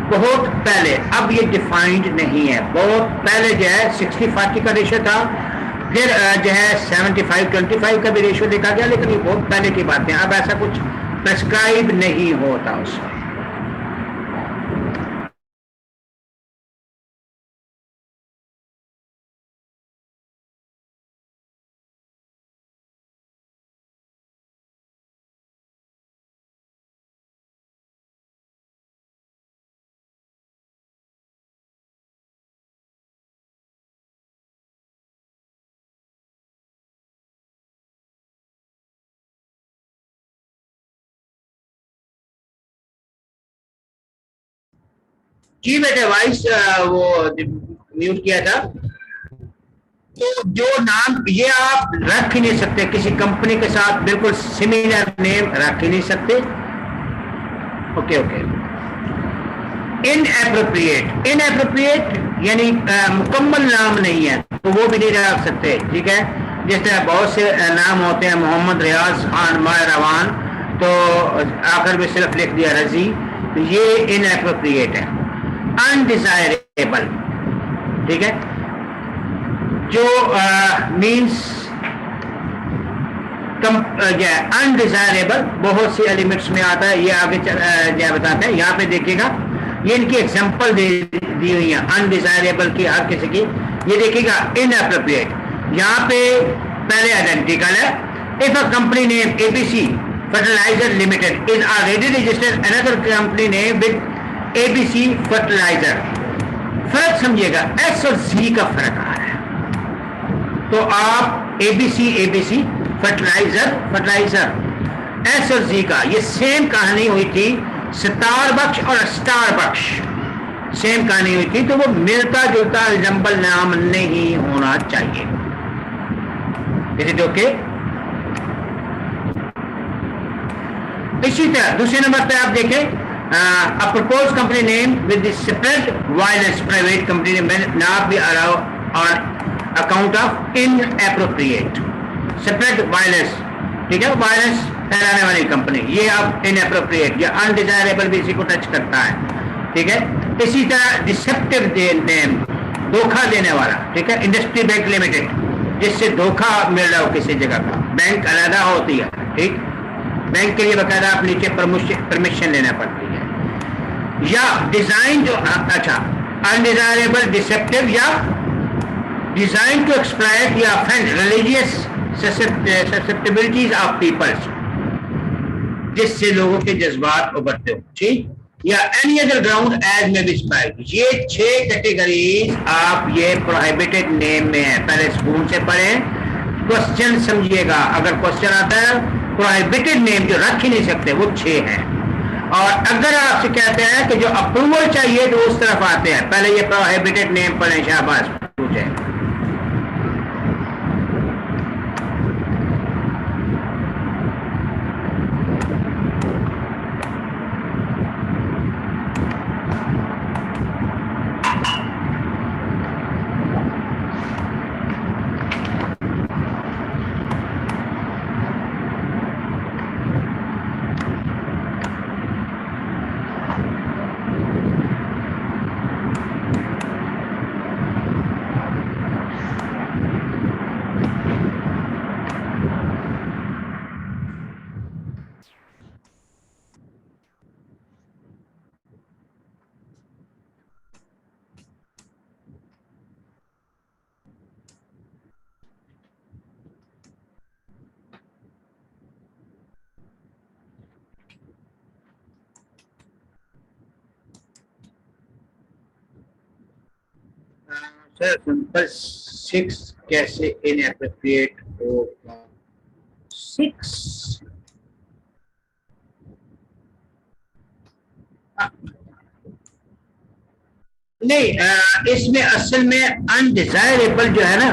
बहुत पहले, अब ये डिफाइंड नहीं है। बहुत पहले जो है 60-40 का रेशो था, फिर जो है 75-25 का भी रेशो देखा गया, लेकिन ये बहुत पहले की बातें, अब ऐसा कुछ प्रेस्क्राइब नहीं होता उसमें। जी बेटे, वॉइस वो म्यूट किया था। तो जो नाम ये आप रख ही नहीं सकते, किसी कंपनी के साथ बिल्कुल सिमिलर नेम रख ही नहीं सकते। Okay okay. इनएप्रोप्रिएट यानी मुकम्मल नाम नहीं है तो वो भी नहीं रख सकते, ठीक है। जिस तरह बहुत से नाम होते हैं, मोहम्मद रियाज खान माय रवान, तो आखिर में सिर्फ लिख दिया रजी, तो ये इनएप्रोप्रिएट है। अनडिजायरेबल, ठीक है, जो मीन्स अनडिजायरेबल बहुत सी एलिमेंट्स में आता है, ये आगे बताते हैं। यहाँ पे देखिएगा, ये इनकी एग्जांपल दी हुई है अनडिजायरेबल की, हर किसी की। ये देखिएगा इनएप्रोप्रिएट, यहाँ पे पहले आइडेंटिकल है। If a company name ABC fertiliser limited is already registered another company name with ABC fertiliser, फर्क समझिएगा, एस और सी का फर्क आ रहा है। तो आप एबीसी फर्टिलाइजर, एस और जी का, ये सेम कहानी हुई थी सितार बख्श और स्टार बख्श, सेम कहानी हुई थी, तो वो मिलता जुलता रिजेंबल नाम नहीं होना चाहिए। Is it okay? इसी तरह दूसरे नंबर पे आप देखें, a proposed company name with the separate wireless private company name may not be allowed on account of inappropriate separate wireless, ठीक है, वायरलेस फैलाने वाली कंपनी, ये अब इनएप्रोप्रिएट या अनडिजायरेबल भी इसी को टच करता है, ठीक है। इसी तरह डिसेप्टिव नेम, धोखा देने वाला, ठीक है, इंडस्ट्री बैंक लिमिटेड, जिससे धोखा मिल रहा हो किसी जगह का, बैंक अलग होती है, ठीक, बैंक के लिए बकायदा आप नीचे परमिशन लेना पड़ती है। या डिजाइन जो अच्छा अनडिजायरेबल, डिसेप्टिव या डिजाइन टू एक्सप्लॉइट या ऑफेंड रिलीजियस ससेप्टिबिलिटीज ऑफ पीपल्स, जिससे लोगों के जज्बात उभरते हो, ठीक, या एनी अदर ग्राउंड एज में बी स्पेसिफाइड। ये 6 कैटेगरीज आप ये प्रोहिबिटेड नेम में है। पहले स्कूल से पढ़ें, क्वेश्चन समझिएगा, अगर क्वेश्चन आता है प्रोहिबिटेड नेम जो रख ही नहीं सकते वो 6 हैं। और अगर आपसे कहते हैं कि जो अप्रूवल चाहिए तो उस तरफ आते हैं, पहले ये प्रोहिबिटेड नेम पढ़ें, शाबाश पूछे। सर सिंपल 6 कैसे इनएप्रोप्रिएट होगा? 6 नहीं, इसमें असल में अनडिजायरेबल जो है ना,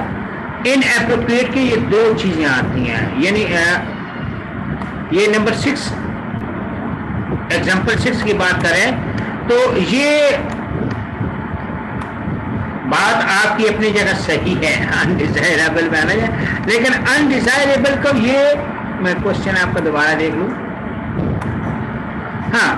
इनएप्रोप्रिएट की ये दो चीजें आती हैं। यानी ये नंबर 6 एग्जाम्पल 6 की बात करें तो ये बात आपकी अपनी जगह सही है, अनडिजायरेबल में आना है, लेकिन अनडिजायरेबल को ये मैं क्वेश्चन आपका दोबारा देख लूं। हाँ,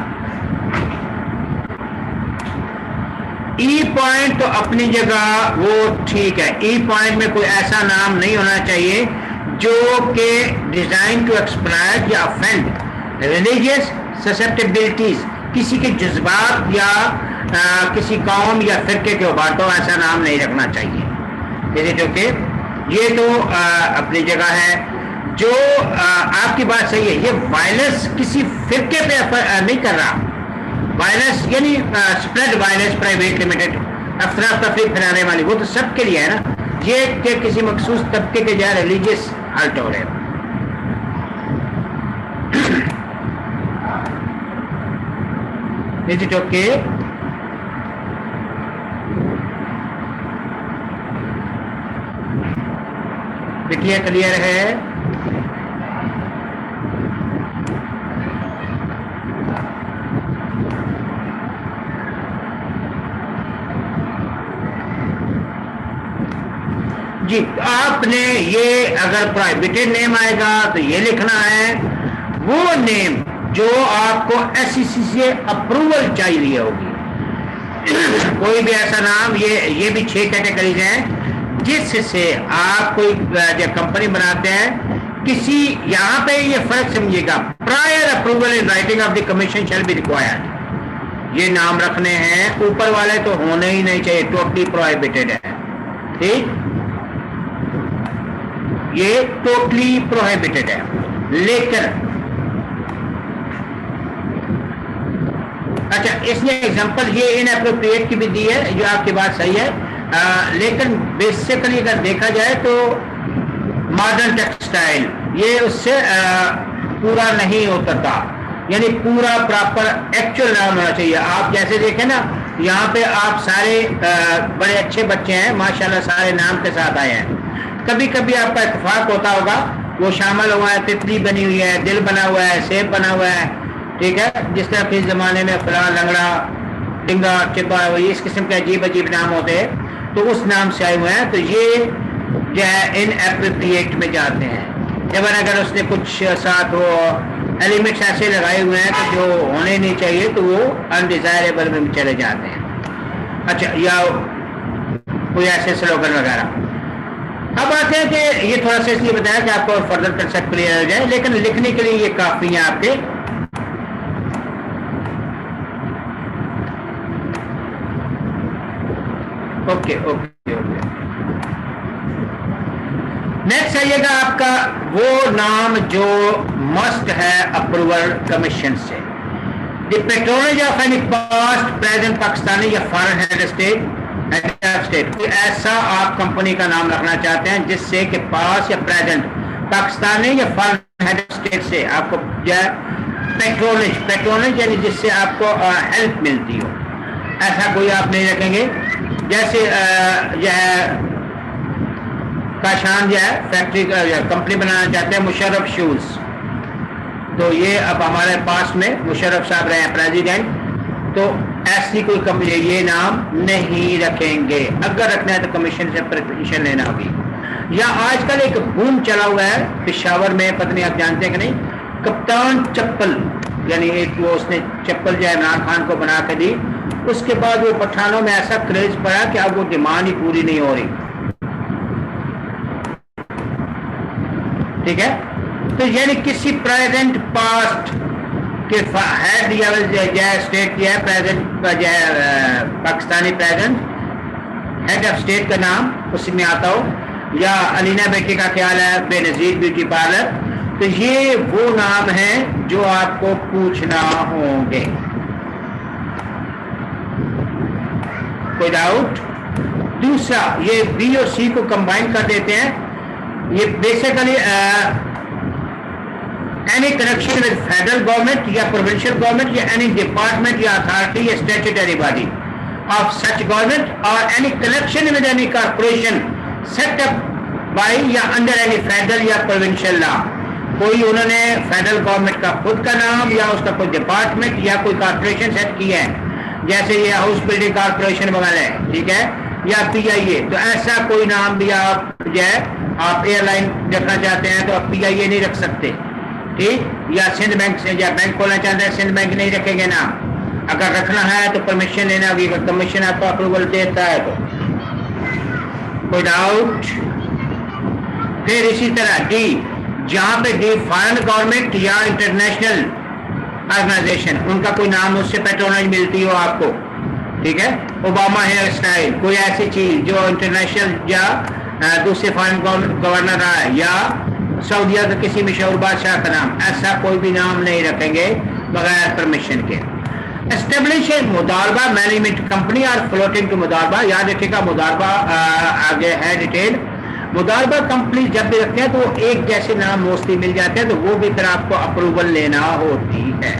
ई पॉइंट तो अपनी जगह वो ठीक है। ई पॉइंट में कोई ऐसा नाम नहीं होना चाहिए जो कि डिजाइन टू एक्सप्लॉइट या ऑफेंड रिलीजियस ससेप्टेबिलिटीज, किसी के जज्बात या किसी कौम या फिरके के उबाटो, ऐसा नाम नहीं रखना चाहिए। जैसे जो कि ये तो अपनी जगह है। जो आपकी बात सही है, ये वायलेंस किसी फिरके पे नहीं कर रहा। वायलेंस यानी स्प्रेड वायलेंस प्राइवेट लिमिटेड, अफरा तफरी फैलाने वाली, वो तो सबके लिए है ना। ये कि किसी मखसूस तबके के जहाँ रिलीजियस हर्ट हो रहे हैं। Is it okay? क्लियर है? जी, आपने ये अगर प्रोहिबिटेड नेम आएगा तो ये लिखना है वो नेम जो आपको एसईसी से अप्रूवल चाहिए होगी। कोई भी ऐसा नाम, ये भी 6 कैटेगरीज हैं जिससे आप कोई जब कंपनी बनाते हैं, किसी यहाँ पे ये फर्क समझिएगा, prior approval in writing of the commission shall be required. ये नाम रखने हैं, ऊपर वाले तो होने ही नहीं चाहिए, टोटली प्रोहिबिटेड है। ठीक, ये टोटली प्रोहिबिटेड है। लेकिन अच्छा, इसने एग्जांपल ये इनएप्रोप्रिएट की भी दी है, जो आपकी बात सही है। लेकिन बेसिकली अगर देखा जाए तो मॉडर्न टेक्सटाइल ये उससे पूरा नहीं उतरता, यानी पूरा प्रॉपर एक्चुअल नाम होना चाहिए। आप जैसे देखें ना, यहाँ पे आप सारे बड़े अच्छे बच्चे हैं माशाल्लाह, सारे नाम के साथ आए हैं। कभी कभी आपका इत्तेफाक होता होगा, वो शामिल हुआ है, तितली बनी हुई है, दिल बना हुआ है, सेब बना हुआ है, ठीक है। जिस तरह के जमाने में फला लंगड़ा टिंगा चिब्बा, इस किस्म के अजीब अजीब नाम होते हैं, तो उस नाम से आए हुए हैं। तो ये जो है इनएप्रोप्रिएट में जाते हैं। जब अगर उसने कुछ साथ वो एलिमेंट्स ऐसे लगाए हुए हैं तो जो होने नहीं चाहिए, तो वो अनडिजायरेबल में चले जाते हैं। अच्छा, या कोई ऐसे स्लोगन वगैरह। अब आते हैं कि ये थोड़ा सा इसलिए बताया कि आपको और फर्दर कंसेप्ट क्लियर हो जाए, लेकिन लिखने के लिए ये काफी है आपके। Okay okay okay. नेक्स्ट आइएगा आपका वो नाम जो मस्ट है अप्रूवल कमीशन से। The patronage of any past present Pakistani या फॉरेन हेड स्टेट, कोई ऐसा आप कंपनी का नाम रखना चाहते हैं जिससे कि पास या प्रेजेंट पाकिस्तानी या फॉरेन हेड स्टेट से आपको पेट्रोनेज यानी जिससे आपको हेल्प मिलती हो, ऐसा कोई आप नहीं रखेंगे। जैसे जो है काशान जो है फैक्ट्री कंपनी बनाना चाहते हैं, मुशर्रफ शूज, तो ये अब हमारे पास में मुशर्रफ साहब रहे हैं प्रेसिडेंट, तो ऐसी कोई कंपनी ये नाम नहीं रखेंगे। अगर रखना है तो कमीशन से परमिशन लेना होगी। या आजकल एक बूम चला हुआ है पेशावर में, पता नहीं आप जानते हैं कि नहीं, कप्तान चप्पल, यानी एक वो उसने चप्पल जो है इमरान खान को बना के दी, उसके बाद वो पठानों में ऐसा क्रेज पड़ा कि अब वो डिमांड ही पूरी नहीं हो रही। ठीक है, तो यानी किसी प्रेजेंट पास्ट के हेड या स्टेट किया है, present Pakistani present head of state का नाम उसमें आता हो, या अलीना बेटी का ख्याल है बेनजीर ब्यूटी पार्लर, तो ये वो नाम है जो आपको पूछना होंगे। कोई डाउट? दूसरा दूसरा ये बी और सी को कंबाइन कर देते हैं, ये basically any connection with federal government या प्रोविंशियल गवर्नमेंट या एनी डिपार्टमेंट या अथॉरिटी या statutory body of such government और any connection with any corporation set up by या अंडर एनी फेडरल या प्रोविंशियल लॉ। कोई उन्होंने फेडरल गवर्नमेंट का खुद का नाम या उसका कोई डिपार्टमेंट या कोई कॉर्पोरेशन सेट किया है, जैसे ये हाउस बिल्डिंग कॉर्पोरेशन वगैरह है, ठीक है, या PIA, तो ऐसा कोई नाम भी आप जो है आप एयरलाइन रखना चाहते हैं तो आप PIA नहीं रख सकते, ठीक, या सिंध बैंक से या बैंक खोलना चाहते हैं सिंध बैंक नहीं रखेंगे ना, अगर रखना है तो परमिशन लेना होगी, अगर कमीशन आपको अप्रूवल देता है तो। कोई डाउट? फिर इसी तरह डी, जहां पे डी फॉरेन गवर्नमेंट या इंटरनेशनल ऑर्गेनाइजेशन, उनका कोई नाम उससे पेट्रोनेज मिलती हो आपको, ठीक है, ओबामा हेयर स्टाइल, कोई ऐसी चीज जो इंटरनेशनल या दूसरे फॉरेन गवर्नर रहा है, या सऊदीया का किसी मशहूर बादशाह का नाम, ऐसा कोई भी नाम नहीं रखेंगे बगैर परमिशन के। एस्टेब्लिश मुदारबा मैनेजमेंट कंपनी और फ्लोटिंग टू मुदारबा, याद रखिएगा मुदारबा आगे है डिटेल। मुदारबा कंपनी जब भी रखते हैं तो एक जैसे नाम मोस्टली मिल जाते हैं, तो वो भी फिर आपको अप्रूवल लेना होती है।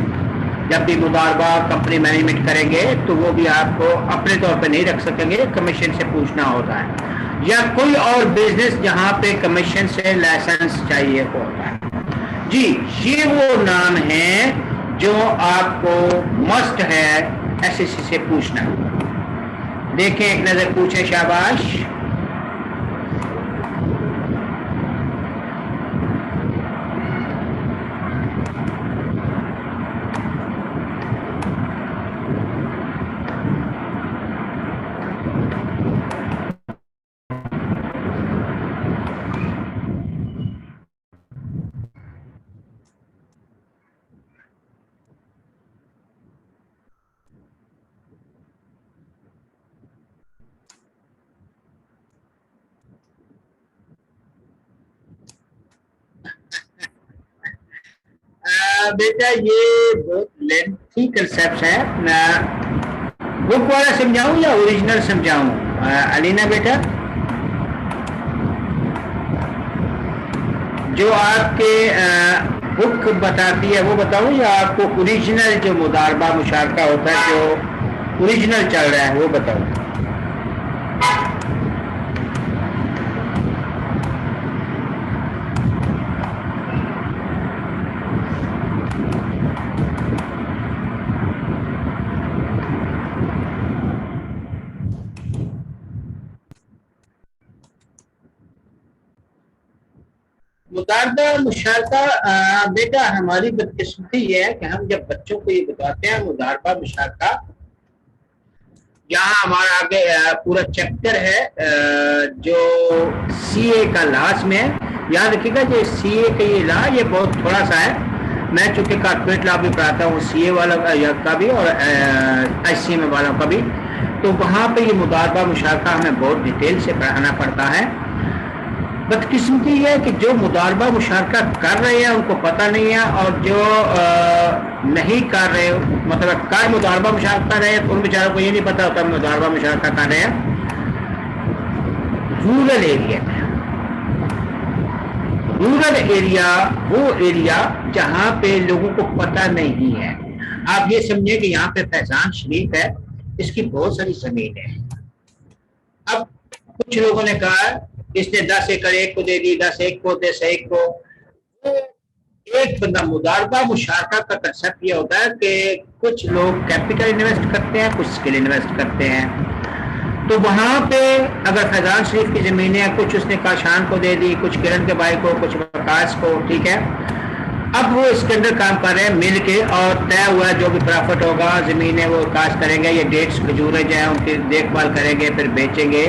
जब भी मुदारबा कंपनी मैनेजमेंट करेंगे तो वो भी आपको अपने तौर पे नहीं रख सकेंगे, कमीशन से पूछना होता है, या कोई और बिजनेस जहां पे कमीशन से लाइसेंस चाहिए होता है। जी, ये वो नाम है जो आपको मस्ट है SSC से पूछना। देखें, एक नजर पूछे, शाबाश। बेटा ये बहुत लेंथी कंसेप्ट है, बुक वाला समझाऊं या ओरिजिनल समझाऊं? अलीना बेटा, जो आपके बुक बताती है वो बताऊं या आपको ओरिजिनल जो मुदारबा मुशारका होता है जो ओरिजिनल चल रहा है वो बताऊं? मुदारबा मुशारका बेटा, हमारी बदकिस्मती ये है कि हम जब बच्चों को ये बताते हैं मुदारबा मुशारका, यहाँ हमारा आगे पूरा चैप्टर है जो CA का लास्ट में है। याद रखिएगा जो CA का ये ला ये बहुत थोड़ा सा है, मैं चूंकि कॉर्पोरेट लॉ भी पढ़ाता हूँ CA वाला का भी और ICM वालों का भी, तो वहाँ पे ये मुदारबा मुशारका हमें बहुत डिटेल से पढ़ाना पड़ता है। बदकिस्मती है कि जो मुदारबा मुशारका कर रहे हैं उनको पता नहीं है, और जो नहीं कर रहे, मतलब कर मुदारबा मुशारका कर रहे हैं उन बेचारों को ये नहीं पता होता मुदारबा मुशारका कर रहे हैं। रूरल एरिया में, रूरल एरिया वो एरिया जहाँ पे लोगों को पता नहीं है। आप ये समझिए कि यहाँ पे फैजान शरीफ है, इसकी बहुत सारी जमीन है। अब कुछ लोगों ने कहा इसने 10 एकड़ एक को दे दी, 10 एक को, 10 एक को। एक बंदा मुदारबा मुशारका का कंसेप्ट ये होता है कि कुछ लोग कैपिटल इन्वेस्ट करते हैं, कुछ स्किल इन्वेस्ट करते हैं। तो वहां पे अगर फैजान शरीफ की जमीन है, कुछ उसने काशान को दे दी, कुछ किरण के भाई को, कुछ वकास को, ठीक है। अब वो इसके अंदर काम कर रहे हैं मिल के, और तय हुआ जो भी प्रॉफिट होगा जमीनें वो काश करेंगे, ये डेट्स खजूरें जो है उनकी देखभाल करेंगे, फिर बेचेंगे,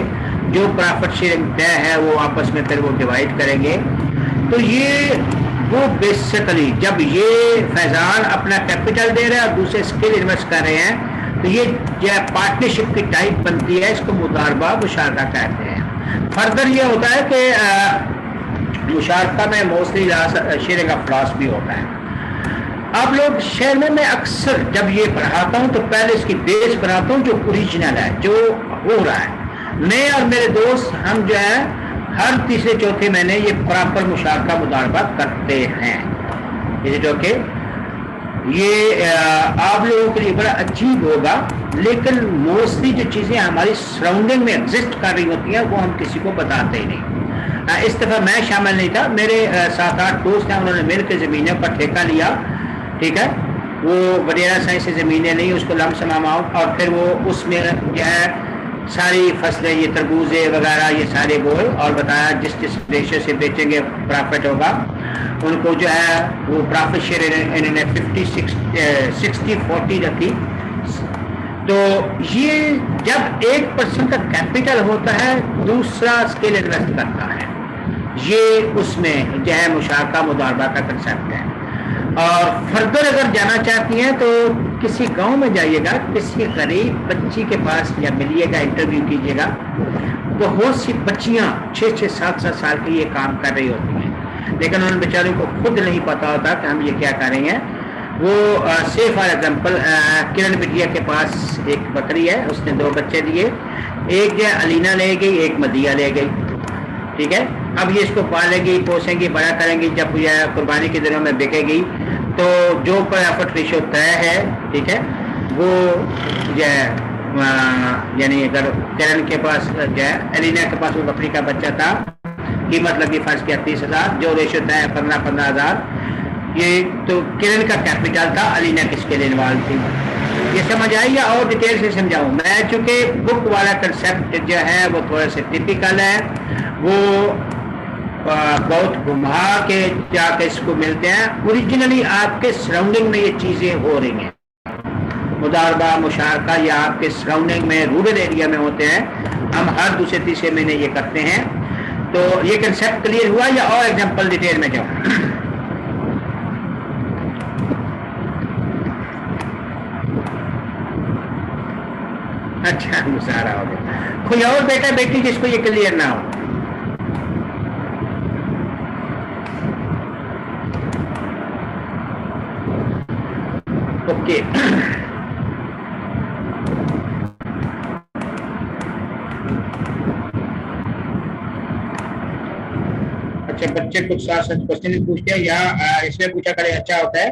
जो प्रॉफिट शेयरिंग तय है वो आपस में फिर वो डिवाइड करेंगे। तो ये वो बेसिकली जब ये फैजान अपना कैपिटल दे रहे हैं और दूसरे स्किल इन्वेस्ट कर रहे हैं, तो ये जो पार्टनरशिप की टाइप बनती है, इसको मुदारबा मुशारका कहते हैं। फर्दर ये होता है कि मुशारका में मोस्टली शेयरिंग ऑफ लॉस भी होता है। आप लोग शहर में मैं अक्सर जब ये पढ़ाता हूँ तो पहले इसकी बेस बनाता हूँ जो ओरिजिनल है, जो हो रहा है। मैं और मेरे दोस्त हम जो है हर तीसरे चौथे महीने ये प्रॉपर मुशारका मुदारबा करते हैं। Is it okay? ये आप लोगों के लिए बड़ा अजीब होगा, लेकिन मोस्टली जो चीज़ें हमारी सराउंडिंग में एग्जिस्ट कर रही होती हैं वो हम किसी को बताते ही नहीं। इस दफ़ा मैं शामिल नहीं था, मेरे 7-8 दोस्त हैं, उन्होंने मिलकर ज़मीनों पर ठेका लिया, ठीक है, वो वडेरा साइंस से ज़मीनें नहीं, उसको लमसम अमाउंट, और फिर वो उसमें जो है सारी फसलें, ये तरबूजे वगैरह ये सारे बोए, और बताया जिस जिस रेशो से बेचेंगे प्रॉफिट होगा उनको जो है वो प्रॉफिट शेयर इन्होंने 50-60-40 रखी। तो ये जब 1% का कैपिटल होता है, दूसरा स्केल इन्वेस्ट करता है, ये उसमें जो है मुशारका मुदारबा का कंसेप्ट है। और फर्दर अगर जाना चाहती हैं तो किसी गांव में जाइएगा, किसी गरीब बच्ची के पास या मिलिएगा, इंटरव्यू कीजिएगा, बहुत सी बच्चियां 6-6, 7-7 साल की ये काम कर रही होती हैं, लेकिन उन बेचारों को खुद नहीं पता होता कि हम ये क्या कर रहे हैं। वो से फॉर एग्जाम्पल किरण बिटिया के पास एक बकरी है, उसने 2 बच्चे दिए, एक जो अलीना ले गई, एक मदिया ले गई, ठीक है। अब ये इसको पालेगी, पोसेंगी, बड़ा करेंगी, जब यह कुर्बानी के दिनों में बिकेगी तो जो प्रॉफिट रेशो तय है, ठीक है, वो जो है यानी अगर किरण के पास जो है अलीना के पास वो बकरी का बच्चा था, कीमत लगी फर्ज किया 30,000, जो रेशो तय है 15,000, ये तो किरण का कैपिटल था, अलीना किसके लिए इन्वॉल्व थी। ये समझ आई या और डिटेल से समझाऊं मैं? चूंकि बुक वाला कंसेप्ट जो है वो थोड़ा सा टिपिकल है, वो बहुत घुमा के जाके इसको मिलते हैं। ओरिजिनली आपके सराउंडिंग में ये चीजें हो रही हैं, मुदारबा मुशारका या आपके सराउंडिंग में रूरल एरिया में होते हैं, हम हर दूसरे तीसरे महीने ये करते हैं। तो ये कंसेप्ट क्लियर हुआ या और एग्जांपल डिटेल में जाऊं? अच्छा, मुसारा हो गया। कोई और बेटा बेटी जिसको ये क्लियर ना हो? ओके, अच्छा, बच्चे कुछ साथ साथ क्वेश्चन पूछते हैं या इसमें पूछा करें, अच्छा होता है।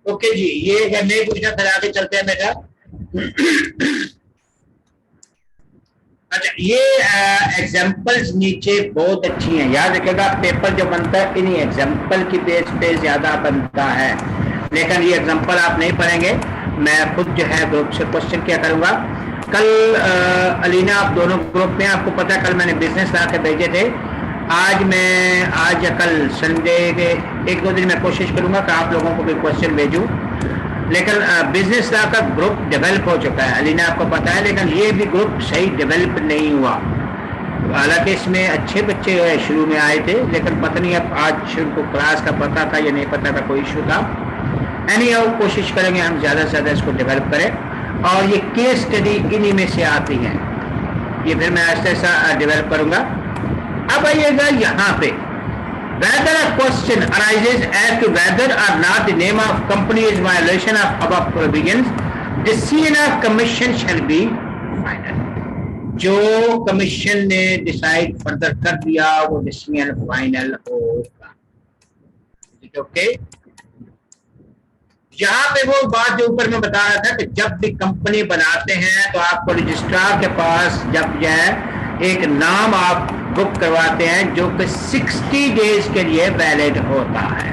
ओके जी, ये नहीं पूछना, फिर आगे चलते हैं बेटा। अच्छा, ये एग्जाम्पल्स नीचे बहुत अच्छी हैं, याद रखिएगा, पेपर जो बनता है इन्हीं एग्जाम्पल की बेस पे ज्यादा बनता है, लेकिन ये एग्जाम्पल आप नहीं पढ़ेंगे, मैं खुद जो है ग्रुप से क्वेश्चन किया करूंगा। कल अलीना आप दोनों ग्रुप में, आपको पता है कल मैंने बिजनेस ला के भेजे थे, आज या कल संडे के 1-2 दिन में कोशिश करूंगा कि आप लोगों को भी क्वेश्चन भेजूं, लेकिन बिजनेस लॉ का ग्रुप डेवलप हो चुका है, अलीना आपको पता है, लेकिन ये भी ग्रुप सही डेवलप नहीं हुआ। हालांकि इसमें अच्छे बच्चे शुरू में आए थे, लेकिन पता नहीं अब आज उनको क्लास का पता था या नहीं पता था, कोई इशू था। एनीहाउ कोशिश करेंगे हम ज़्यादा से ज़्यादा इसको डेवलप करें, और ये केस स्टडी इन्हीं में से आती हैं, ये फिर मैं ऐसा ऐसा डेवलप करूँगा। अब आइएगा यहाँ पे, whether a question arises as to whether or not the name of company is violation of above provisions, decision of commission shall be final. जो कमीशन ने डिसाइड फर्दर कर दिया वो डिसीजन फाइनल होगा, ओके। यहाँ पे वो बात जो ऊपर में बता रहा था कि जब भी कंपनी बनाते हैं तो आपको रजिस्ट्रार के पास जब यह एक नाम आप बुक करवाते हैं जो कि 60 डेज के लिए वैलिड होता है।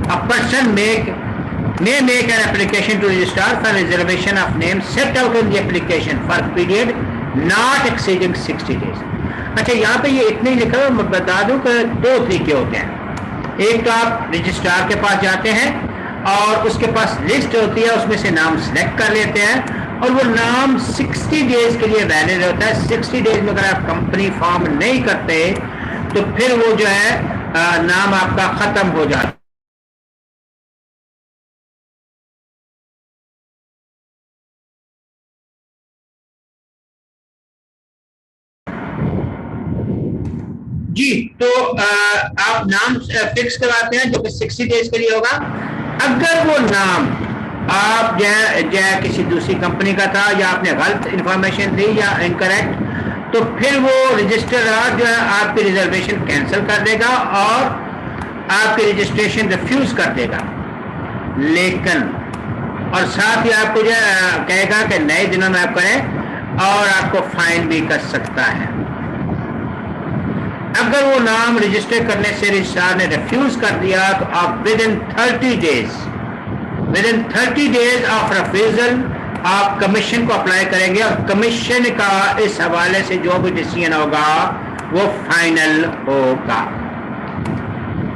A person may make an application to registrar for reservation of name set out in the application for period not exceeding 60 days. अच्छा, यहाँ पे ये इतने ही लिखा है, मैं बता दूं कि 2 तरीके होते हैं। एक तो आप रजिस्ट्रार के पास जाते हैं और उसके पास लिस्ट होती है, उसमें से नाम सिलेक्ट कर लेते हैं और वो नाम 60 डेज के लिए वैलिड होता है। 60 डेज में अगर आप कंपनी फॉर्म नहीं करते तो फिर वो जो है नाम आपका खत्म हो जाता। जी, तो आप नाम फिक्स करवाते हैं जो कि 60 डेज के लिए होगा। अगर वो नाम आप जो किसी दूसरी कंपनी का था या आपने गलत इंफॉर्मेशन दी या इनकरेक्ट, तो फिर वो रजिस्ट्रार जो है आपकी रिजर्वेशन कैंसिल कर देगा और आपकी रजिस्ट्रेशन रिफ्यूज कर देगा। लेकिन और साथ ही आपको जो कहेगा कि नए दिनों में आप करें और आपको फाइन भी कर सकता है। अगर वो नाम रजिस्टर करने से रजिस्ट्रार ने रिफ्यूज कर दिया तो आप with in 30 days of refusal आप कमीशन को अप्लाई करेंगे और कमीशन का इस हवाले से जो भी डिसीजन होगा वो फाइनल होगा।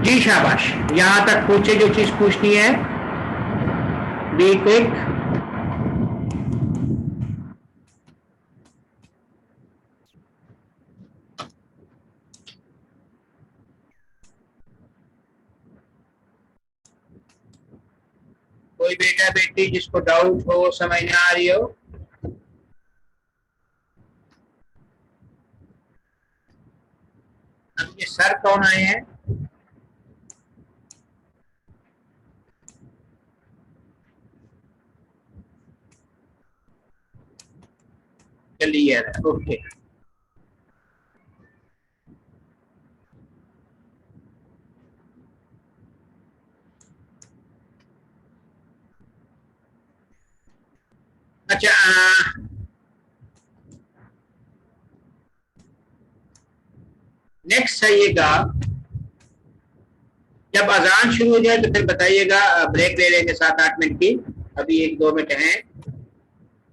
जी शाबाश, यहां तक पूछे जो चीज पूछनी है, बी क्विक। कोई बेटा बेटी जिसको डाउट हो, समझ ना आ रही हो, अब ये सर कौन आए हैं? क्लियर है, ओके। अच्छा, नेक्स्ट आइएगा, जब अजान शुरू हो जाए तो फिर बताइएगा, ब्रेक ले लेंगे 7-8 मिनट की, अभी 1-2 मिनट हैं।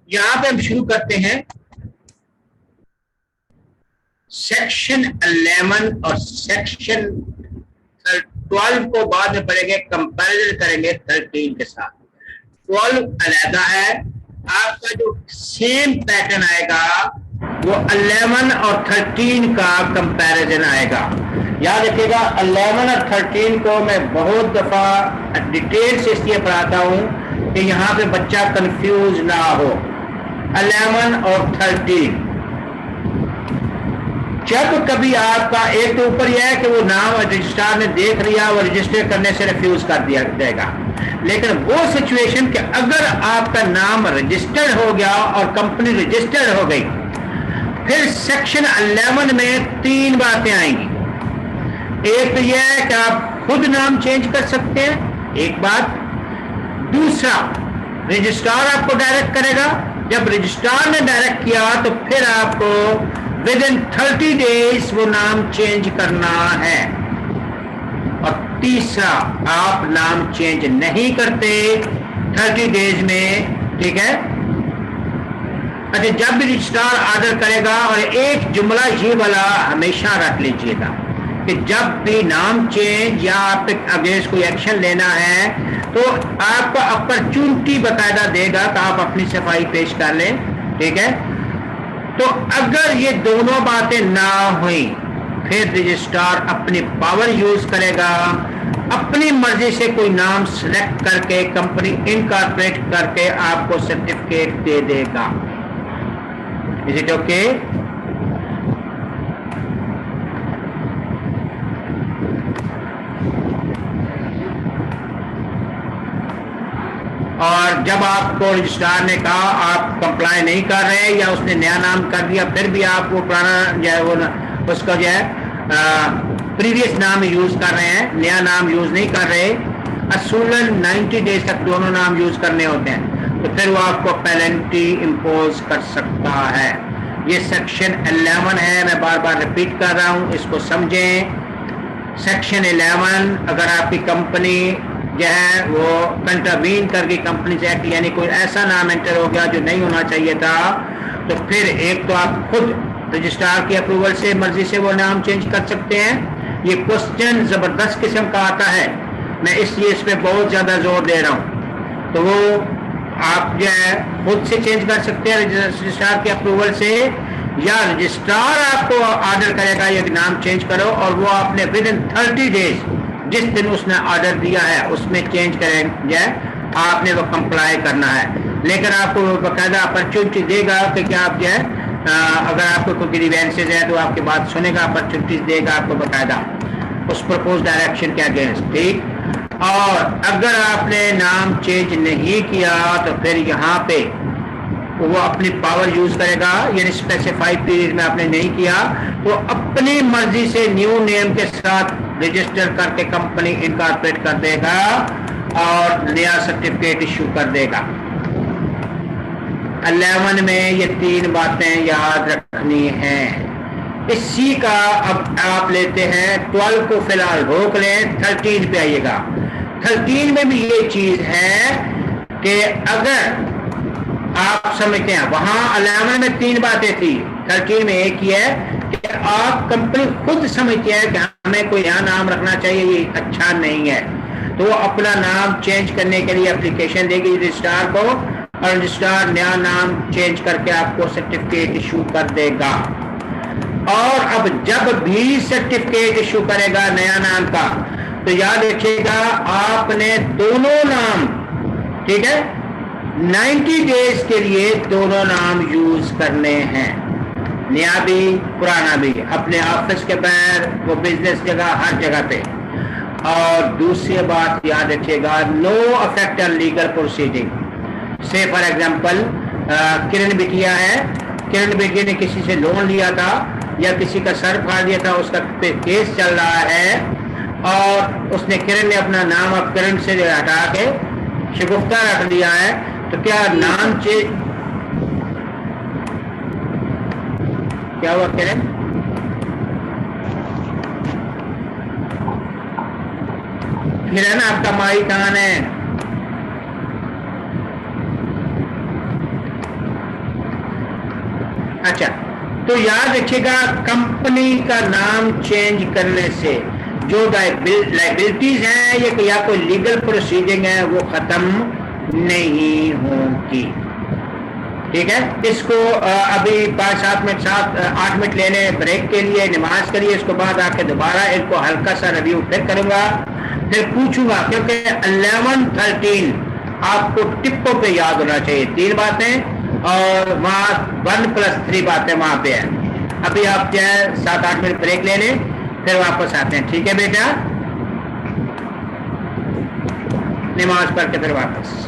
यहां पे हम शुरू करते हैं सेक्शन 11 और सेक्शन 12 को बाद में पढ़ेंगे, कंपैरिजन करेंगे 13 के साथ। 12 अलग है, आपका जो सेम पैटर्न आएगा वो 11 और 13 का कंपैरिजन आएगा। याद रखिएगा 11 और 13 को मैं बहुत दफा डिटेल से इसलिए पढ़ाता हूं कि यहां पे बच्चा कंफ्यूज ना हो। 11 और 13 जब कभी आपका एक तो ऊपर यह है कि वो नाम रजिस्ट्रार ने देख लिया, वो रजिस्टर करने से रिफ्यूज कर दिया जाएगा। लेकिन वो सिचुएशन कि अगर आपका नाम रजिस्टर्ड हो गया और कंपनी रजिस्टर्ड हो गई, फिर सेक्शन 11 में 3 बातें आएंगी। एक तो यह है कि आप खुद नाम चेंज कर सकते हैं, एक बात। दूसरा, रजिस्ट्रार आपको डायरेक्ट करेगा। जब रजिस्ट्रार ने डायरेक्ट किया तो फिर आपको विद इन 30 डेज वो नाम चेंज करना है। और तीसरा, आप नाम चेंज नहीं करते 30 डेज में, ठीक है। अच्छा, जब भी रजिस्ट्रार ऑर्डर करेगा, और एक जुमला ये वाला हमेशा रख लीजिएगा कि जब भी नाम चेंज या आप अगेंस्ट कोई एक्शन लेना है तो आपको अपॉर्चुनिटी बकायदा देगा कि आप अपनी सफाई पेश कर लें, ठीक है। तो अगर ये दोनों बातें ना हुई, फिर रजिस्ट्रार अपनी पावर यूज करेगा, अपनी मर्जी से कोई नाम सिलेक्ट करके कंपनी इनकॉर्पोरेट करके आपको सर्टिफिकेट दे देगा। Is it okay? और जब आपको रजिस्ट्रार ने कहा आप कंप्लाई नहीं कर रहे या उसने नया नाम कर दिया, फिर भी आप वो पुराना जो है वो उसका जो है प्रीवियस नाम यूज कर रहे हैं, नया नाम यूज नहीं कर रहे, असूलन 90 डेज तक दोनों नाम यूज करने होते हैं, तो फिर वो आपको पेनल्टी इम्पोज कर सकता है। ये सेक्शन 11 है, मैं बार बार रिपीट कर रहा हूं, इसको समझें। सेक्शन 11, अगर आपकी कंपनी जो है वो कंट्रावीन करके कंपनी से एक्ट, यानी कोई ऐसा नाम एंटर हो गया जो नहीं होना चाहिए था, तो फिर एक तो आप खुद रजिस्ट्रार की अप्रूवल से मर्जी से वो नाम चेंज कर सकते हैं। ये क्वेश्चन जबरदस्त किस्म का आता है, मैं इसलिए इस पर बहुत ज्यादा जोर दे रहा हूँ। तो वो आप जो है खुद से चेंज कर सकते हैं रजिस्ट्रार की अप्रूवल से, या रजिस्ट्रार आपको ऑर्डर करेगा ये नाम चेंज करो, और वो आपने विद इन 30 डेज जिस दिन उसने ऑर्डर दिया है उसमें चेंज करेंगे, आपने वो कंप्लाई करना है। लेकिन आपको बाकायदा अपॉर्चुनिटी देगा कि क्या आप जो है अगर आपको कोई ग्रीवेंसेस है तो आपकी बात सुनेगा, अपॉर्चुनिटीज देगा आपको बाकायदा उस प्रपोज डायरेक्शन के अगेंस्ट, ठीक। और अगर आपने नाम चेंज नहीं किया तो फिर यहाँ पे वो अपनी पावर यूज करेगा, यानी स्पेसिफाइड पीरियड में आपने नहीं किया तो अपनी मर्जी से न्यू नेम के साथ रजिस्टर करके कंपनी इनकॉर्पोरेट कर देगा और नया सर्टिफिकेट इश्यू कर देगा। 11 में ये 3 बातें याद रखनी है। इसी का अब आप लेते हैं 12 को फिलहाल रोक लें, 13 पे आइएगा। 13 में भी ये चीज है कि अगर आप समझते हैं वहां 11 में 3 बातें थी, 13 में एक ही है कि आप कंपनी खुद समझती है कि हमें कोई नया नाम रखना चाहिए, ये अच्छा नहीं है, तो वो अपना नाम चेंज करने के लिए एप्लीकेशन देगी रजिस्ट्रार को, और रजिस्ट्रार नया नाम चेंज करके आपको सर्टिफिकेट इशू कर देगा। और अब जब भी सर्टिफिकेट इशू करेगा नया नाम का तो याद रखिएगा आपने दोनों नाम, ठीक है, 90 डेज के लिए दोनों नाम यूज करने हैं, नया भी पुराना भी, अपने ऑफिस के बाहर, वो बिजनेस जगह, हर जगह पे। और दूसरी बात याद रखिएगा, no affect on legal proceeding. Say for example Kiran बिटिया है, किरण बिटिया ने किसी से लोन लिया था या किसी का सर फाड़ दिया था, उसका केस चल रहा है और उसने किरण ने अपना नाम अब किरण से हटा के शगुफ्ता रख दिया है, तो क्या नाम क्या हुआ किरण? किरण आपका माई कहाँ है? अच्छा, तो याद रखिएगा कंपनी का नाम चेंज करने से जो लाइबिलिटीज हैं या कोई लीगल प्रोसीडिंग है वो खत्म नहीं होगी, ठीक है। इसको अभी 5-7 मिनट 7-8 मिनट लेने ब्रेक के लिए, नमाज करिए, इसके बाद आके दोबारा इनको हल्का सा रिव्यू फिर करूंगा, फिर पूछूंगा, क्योंकि 11-13 आपको टिप्पो पे याद होना चाहिए, 3 बातें, और वहां 1+3 बातें वहां पे है। अभी आप जो है 7-8 मिनट ब्रेक ले लें, फिर वापस आते हैं, ठीक है बेटा, नमाज पढ़ के फिर वापस।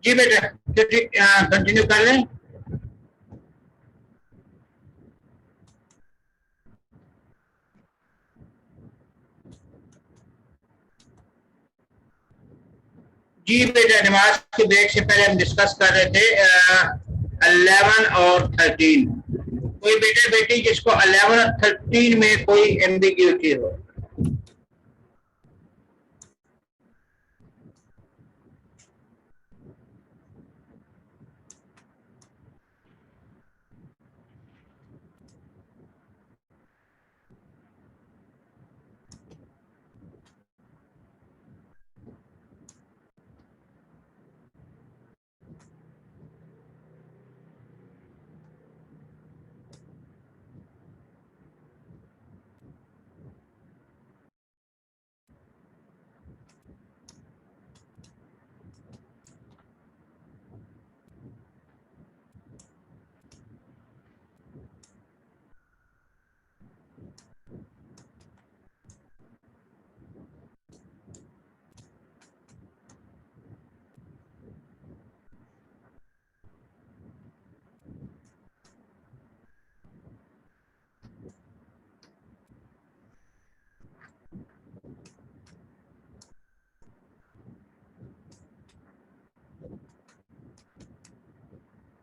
जी बेटा कंटिन्यू कर लें। जी बेटा नमाज के ब्रेक से पहले हम डिस्कस कर रहे थे 11 और 13। कोई बेटे बेटी जिसको 11 और 13 में कोई एम्बिग्यूटी हो?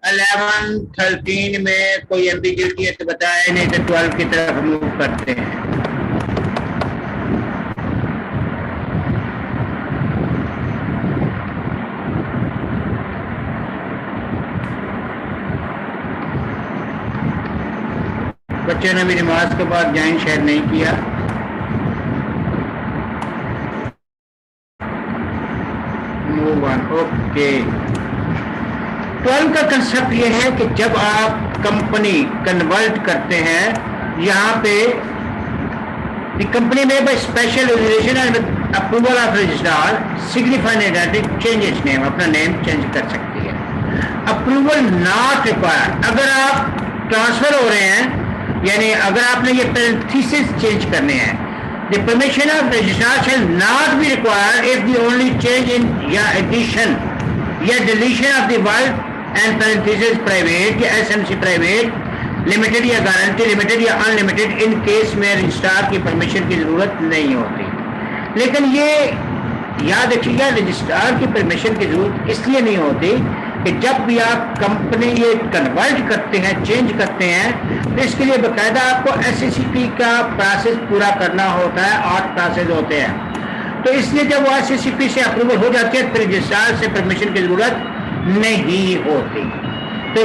इलेवन 13 में कोई एम्बिग्यूटी है तो बताए, नहीं तो 12 की तरफ मूव करते हैं। बच्चे ने भी नमाज के बाद ज्वाइन शेयर नहीं किया। Move on, okay. 12 का कंसेप्ट ये है कि जब आप कंपनी कन्वर्ट करते हैं, यहाँ पे द कंपनी में by special resolution and with approval of registrar signifying identity change it's name, अपना नेम चेंज कर सकती है। अप्रूवल नॉट रिक्वायर्ड, अगर आप ट्रांसफर हो रहे हैं यानी अगर आपने ये पैरेंथेसिस चेंज करने हैं, the permission of registrar shell not be required if the only change in या एडिशन या deletion of the word and parenthesis private या एसएमसी प्राइवेट लिमिटेड या गारंटी लिमिटेड या अनलिमिटेड, इन केस में registrar की permission की जरूरत नहीं होती। लेकिन ये याद रखिएगा, रजिस्ट्रार की परमिशन की जरूरत इसलिए नहीं होती कि जब भी आप कंपनी ये कन्वर्ट करते हैं, चेंज करते हैं, तो इसके लिए बाकायदा आपको एसएससीपी का प्रोसेस पूरा करना होता है, 8 प्रोसेस होते हैं। तो इसलिए जब वो एसएससीपी से अप्रूवल हो जाती है, फिर रजिस्ट्रार से परमिशन की जरूरत नहीं होती। तो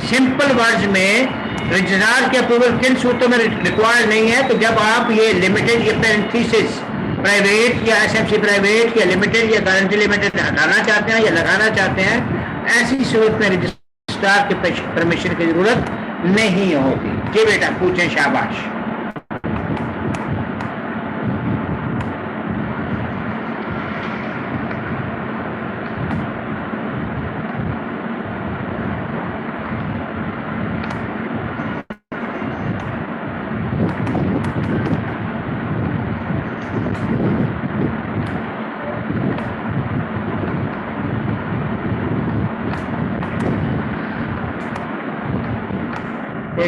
सिंपल वर्ड्स में रजिस्ट्रार के अप्रूवल किन सूरतों में रिक्वायर्ड नहीं है? तो जब आप ये लिमिटेड या पैरेंथेसिस प्राइवेट या एसएमसी प्राइवेट या लिमिटेड या गारंटी लिमिटेड हटाना चाहते हैं या लगाना चाहते हैं, ऐसी सूरत में रजिस्ट्रार के परमिशन की जरूरत नहीं होती। जी बेटा पूछें, शाबाश।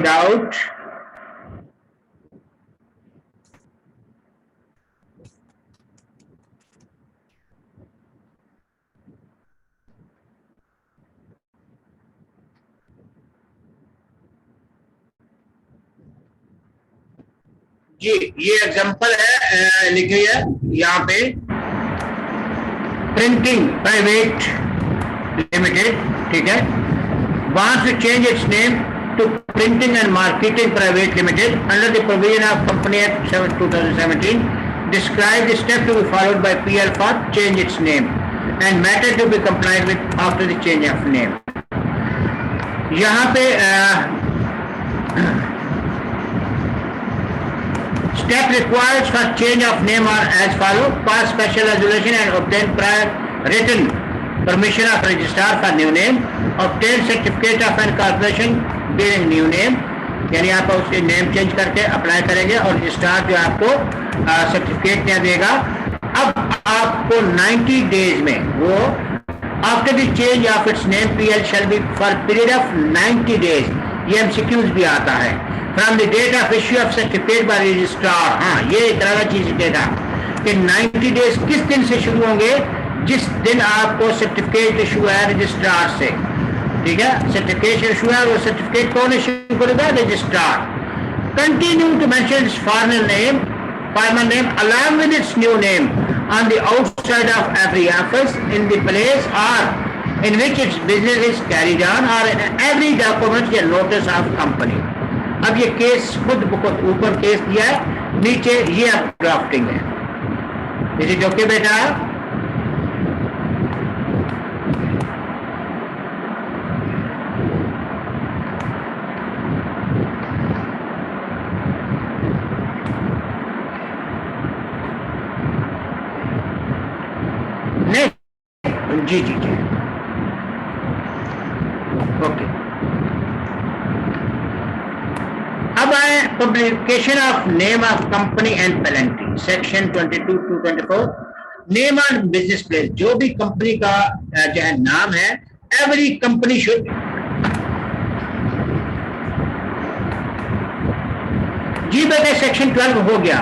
Doubt? जी ये एग्जांपल है, लिखी है यहाँ पे, प्रिंटिंग प्राइवेट लिमिटेड, ठीक है, wants to change its name to Printing and Marketing Private Limited under the provision of Company Act 2017. Describe the step to be followed by PL for change its name and matter to be complied with after the change of name. यहाँ पे step required for change of name are as follow: pass special resolution and obtain prior written permission of registrar for new name, obtain certificate of incorporation bearing new name, यानी आप उसके name change करके apply करेंगे और registrar जो आपको certificate क्या देगा। अब आपको 90 डेज में वो after the change of its name PL shall be for period of 90 days, ये एमसीक्यूज भी आता है, from the date of issue of certificate by registrar. हाँ, ये तरह चीज देगा कि 90 डेज किस दिन से शुरू होंगे, जिस दिन आपको सर्टिफिकेट इशू है रजिस्ट्रार से, ठीक है, सर्टिफिकेट इशू है, वो सर्टिफिकेट कौन इशू करेगा, registrar. Continue to mention formal name along with its new name on the outside of every office in the place or in which its business is carried on or in every document या notice of company। अब ये case खुद ऊपर case दिया है, नीचे ये अब ड्राफ्टिंग है। इज इट ओके बेटा? जी जी जी, ओके। अब आए publication of name of company and penalty, section 22 to 24। Name on business place, जो भी कंपनी का जो है नाम है, एवरी कंपनी शुड, जी बेटे सेक्शन 12 हो गया।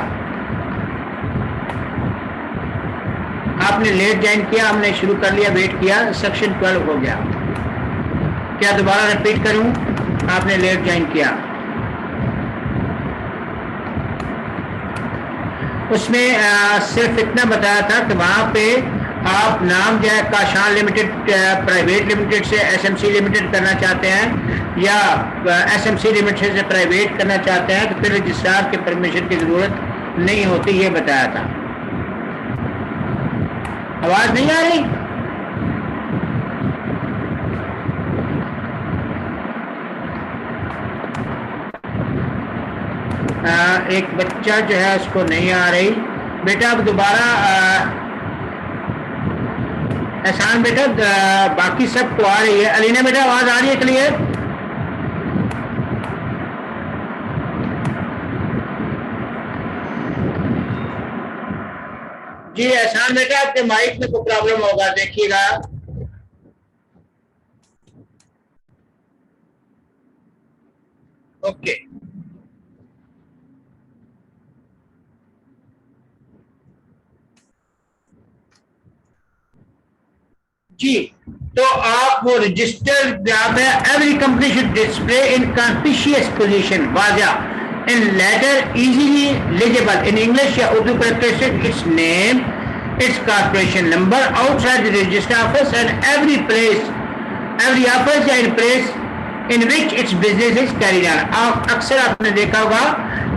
आपने लेट ज्वाइन किया, हमने शुरू कर लिया, वेट किया, सेक्शन 12 हो गया। क्या दोबारा रिपीट करूं? आपने लेट ज्वाइन किया, उसमें सिर्फ इतना बताया था कि वहां पे आप नाम जो है काशान लिमिटेड प्राइवेट लिमिटेड से एसएमसी लिमिटेड करना चाहते हैं या एसएमसी लिमिटेड से प्राइवेट करना चाहते हैं तो फिर रजिस्ट्रार के परमिशन की जरूरत नहीं होती, ये बताया था। आवाज नहीं आ रही? एक बच्चा जो है उसको नहीं आ रही। बेटा अब दोबारा एहसान बेटा, बाकी सबको आ रही है। अलीना बेटा आवाज आ रही है क्लियर? जी एहसान बेटा, आपके माइक में कोई प्रॉब्लम होगा, देखिएगा। ओके, जी तो आप वो रजिस्टर जहाँ पे every company should display in conspicuous position waza in letter easily legible in English या Urdu characteristic its name, its corporation number outside the register office and every place, every office या in place in which its business is carried on। आप अक्सर आपने देखा होगा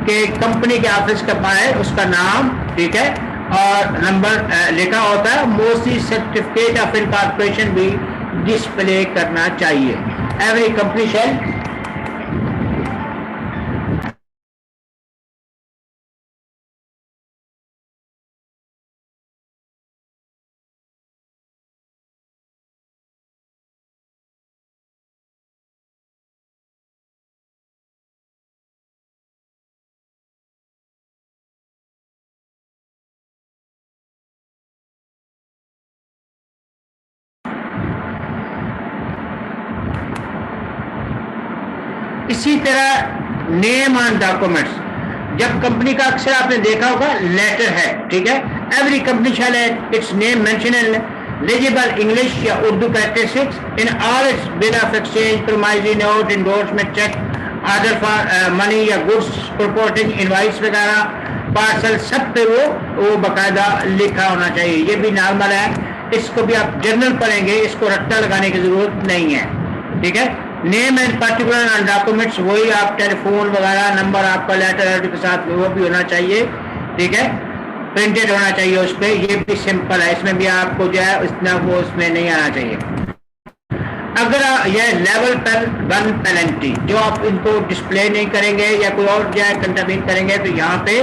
कि company के office का बाहर उसका नाम, ठीक है, और नंबर लिखा होता है। मोस्टली सर्टिफिकेट ऑफ इनकॉर्पोरेशन भी डिस्प्ले करना चाहिए। एवरी कंपनी शैल इसी तरह नेम ऑन डॉक्यूमेंट्स, जब कंपनी का अक्सर आपने देखा होगा लेटर है, ठीक है, every company shall its name mention in legible English या Urdu characteristics in all its bill of exchange, promissory note, endorsement, cheque, order for money या गुड्स, प्रपोर्टिंग इनवाइस वगैरह, पार्सल, सब पे वो बाकायदा लिखा होना चाहिए। ये भी नॉर्मल है, इसको भी आप जर्नल पढ़ेंगे, इसको रट्टा लगाने की जरूरत नहीं है, ठीक है। Name and particular on documents, वही आप टेलीफोन वगैरह नंबर आपका लेटर के साथ वो भी होना चाहिए, ठीक है, प्रिंटेड होना चाहिए उस पर। ये भी सिंपल है, इसमें भी आपको जो है इतना वो उसमें नहीं आना चाहिए। अगर यह लेवल पर 1 पेनल्टी, जो आप इनको डिस्प्ले नहीं करेंगे या कोई और जो है कंटामिन करेंगे तो यहाँ पे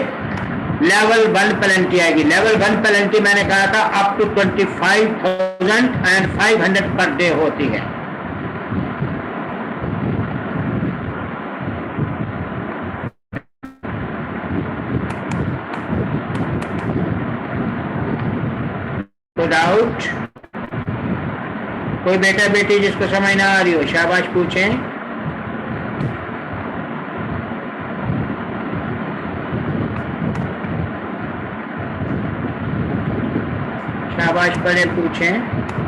लेवल 1 पेनल्टी आएगी। लेवल 1 पेनल्टी मैंने कहा था अप टू 25,500 पर डे होती है। Without कोई बेटा बेटी जिसको समझ ना आ रही हो शाबाश पूछें। शाबाश पढ़े पूछें।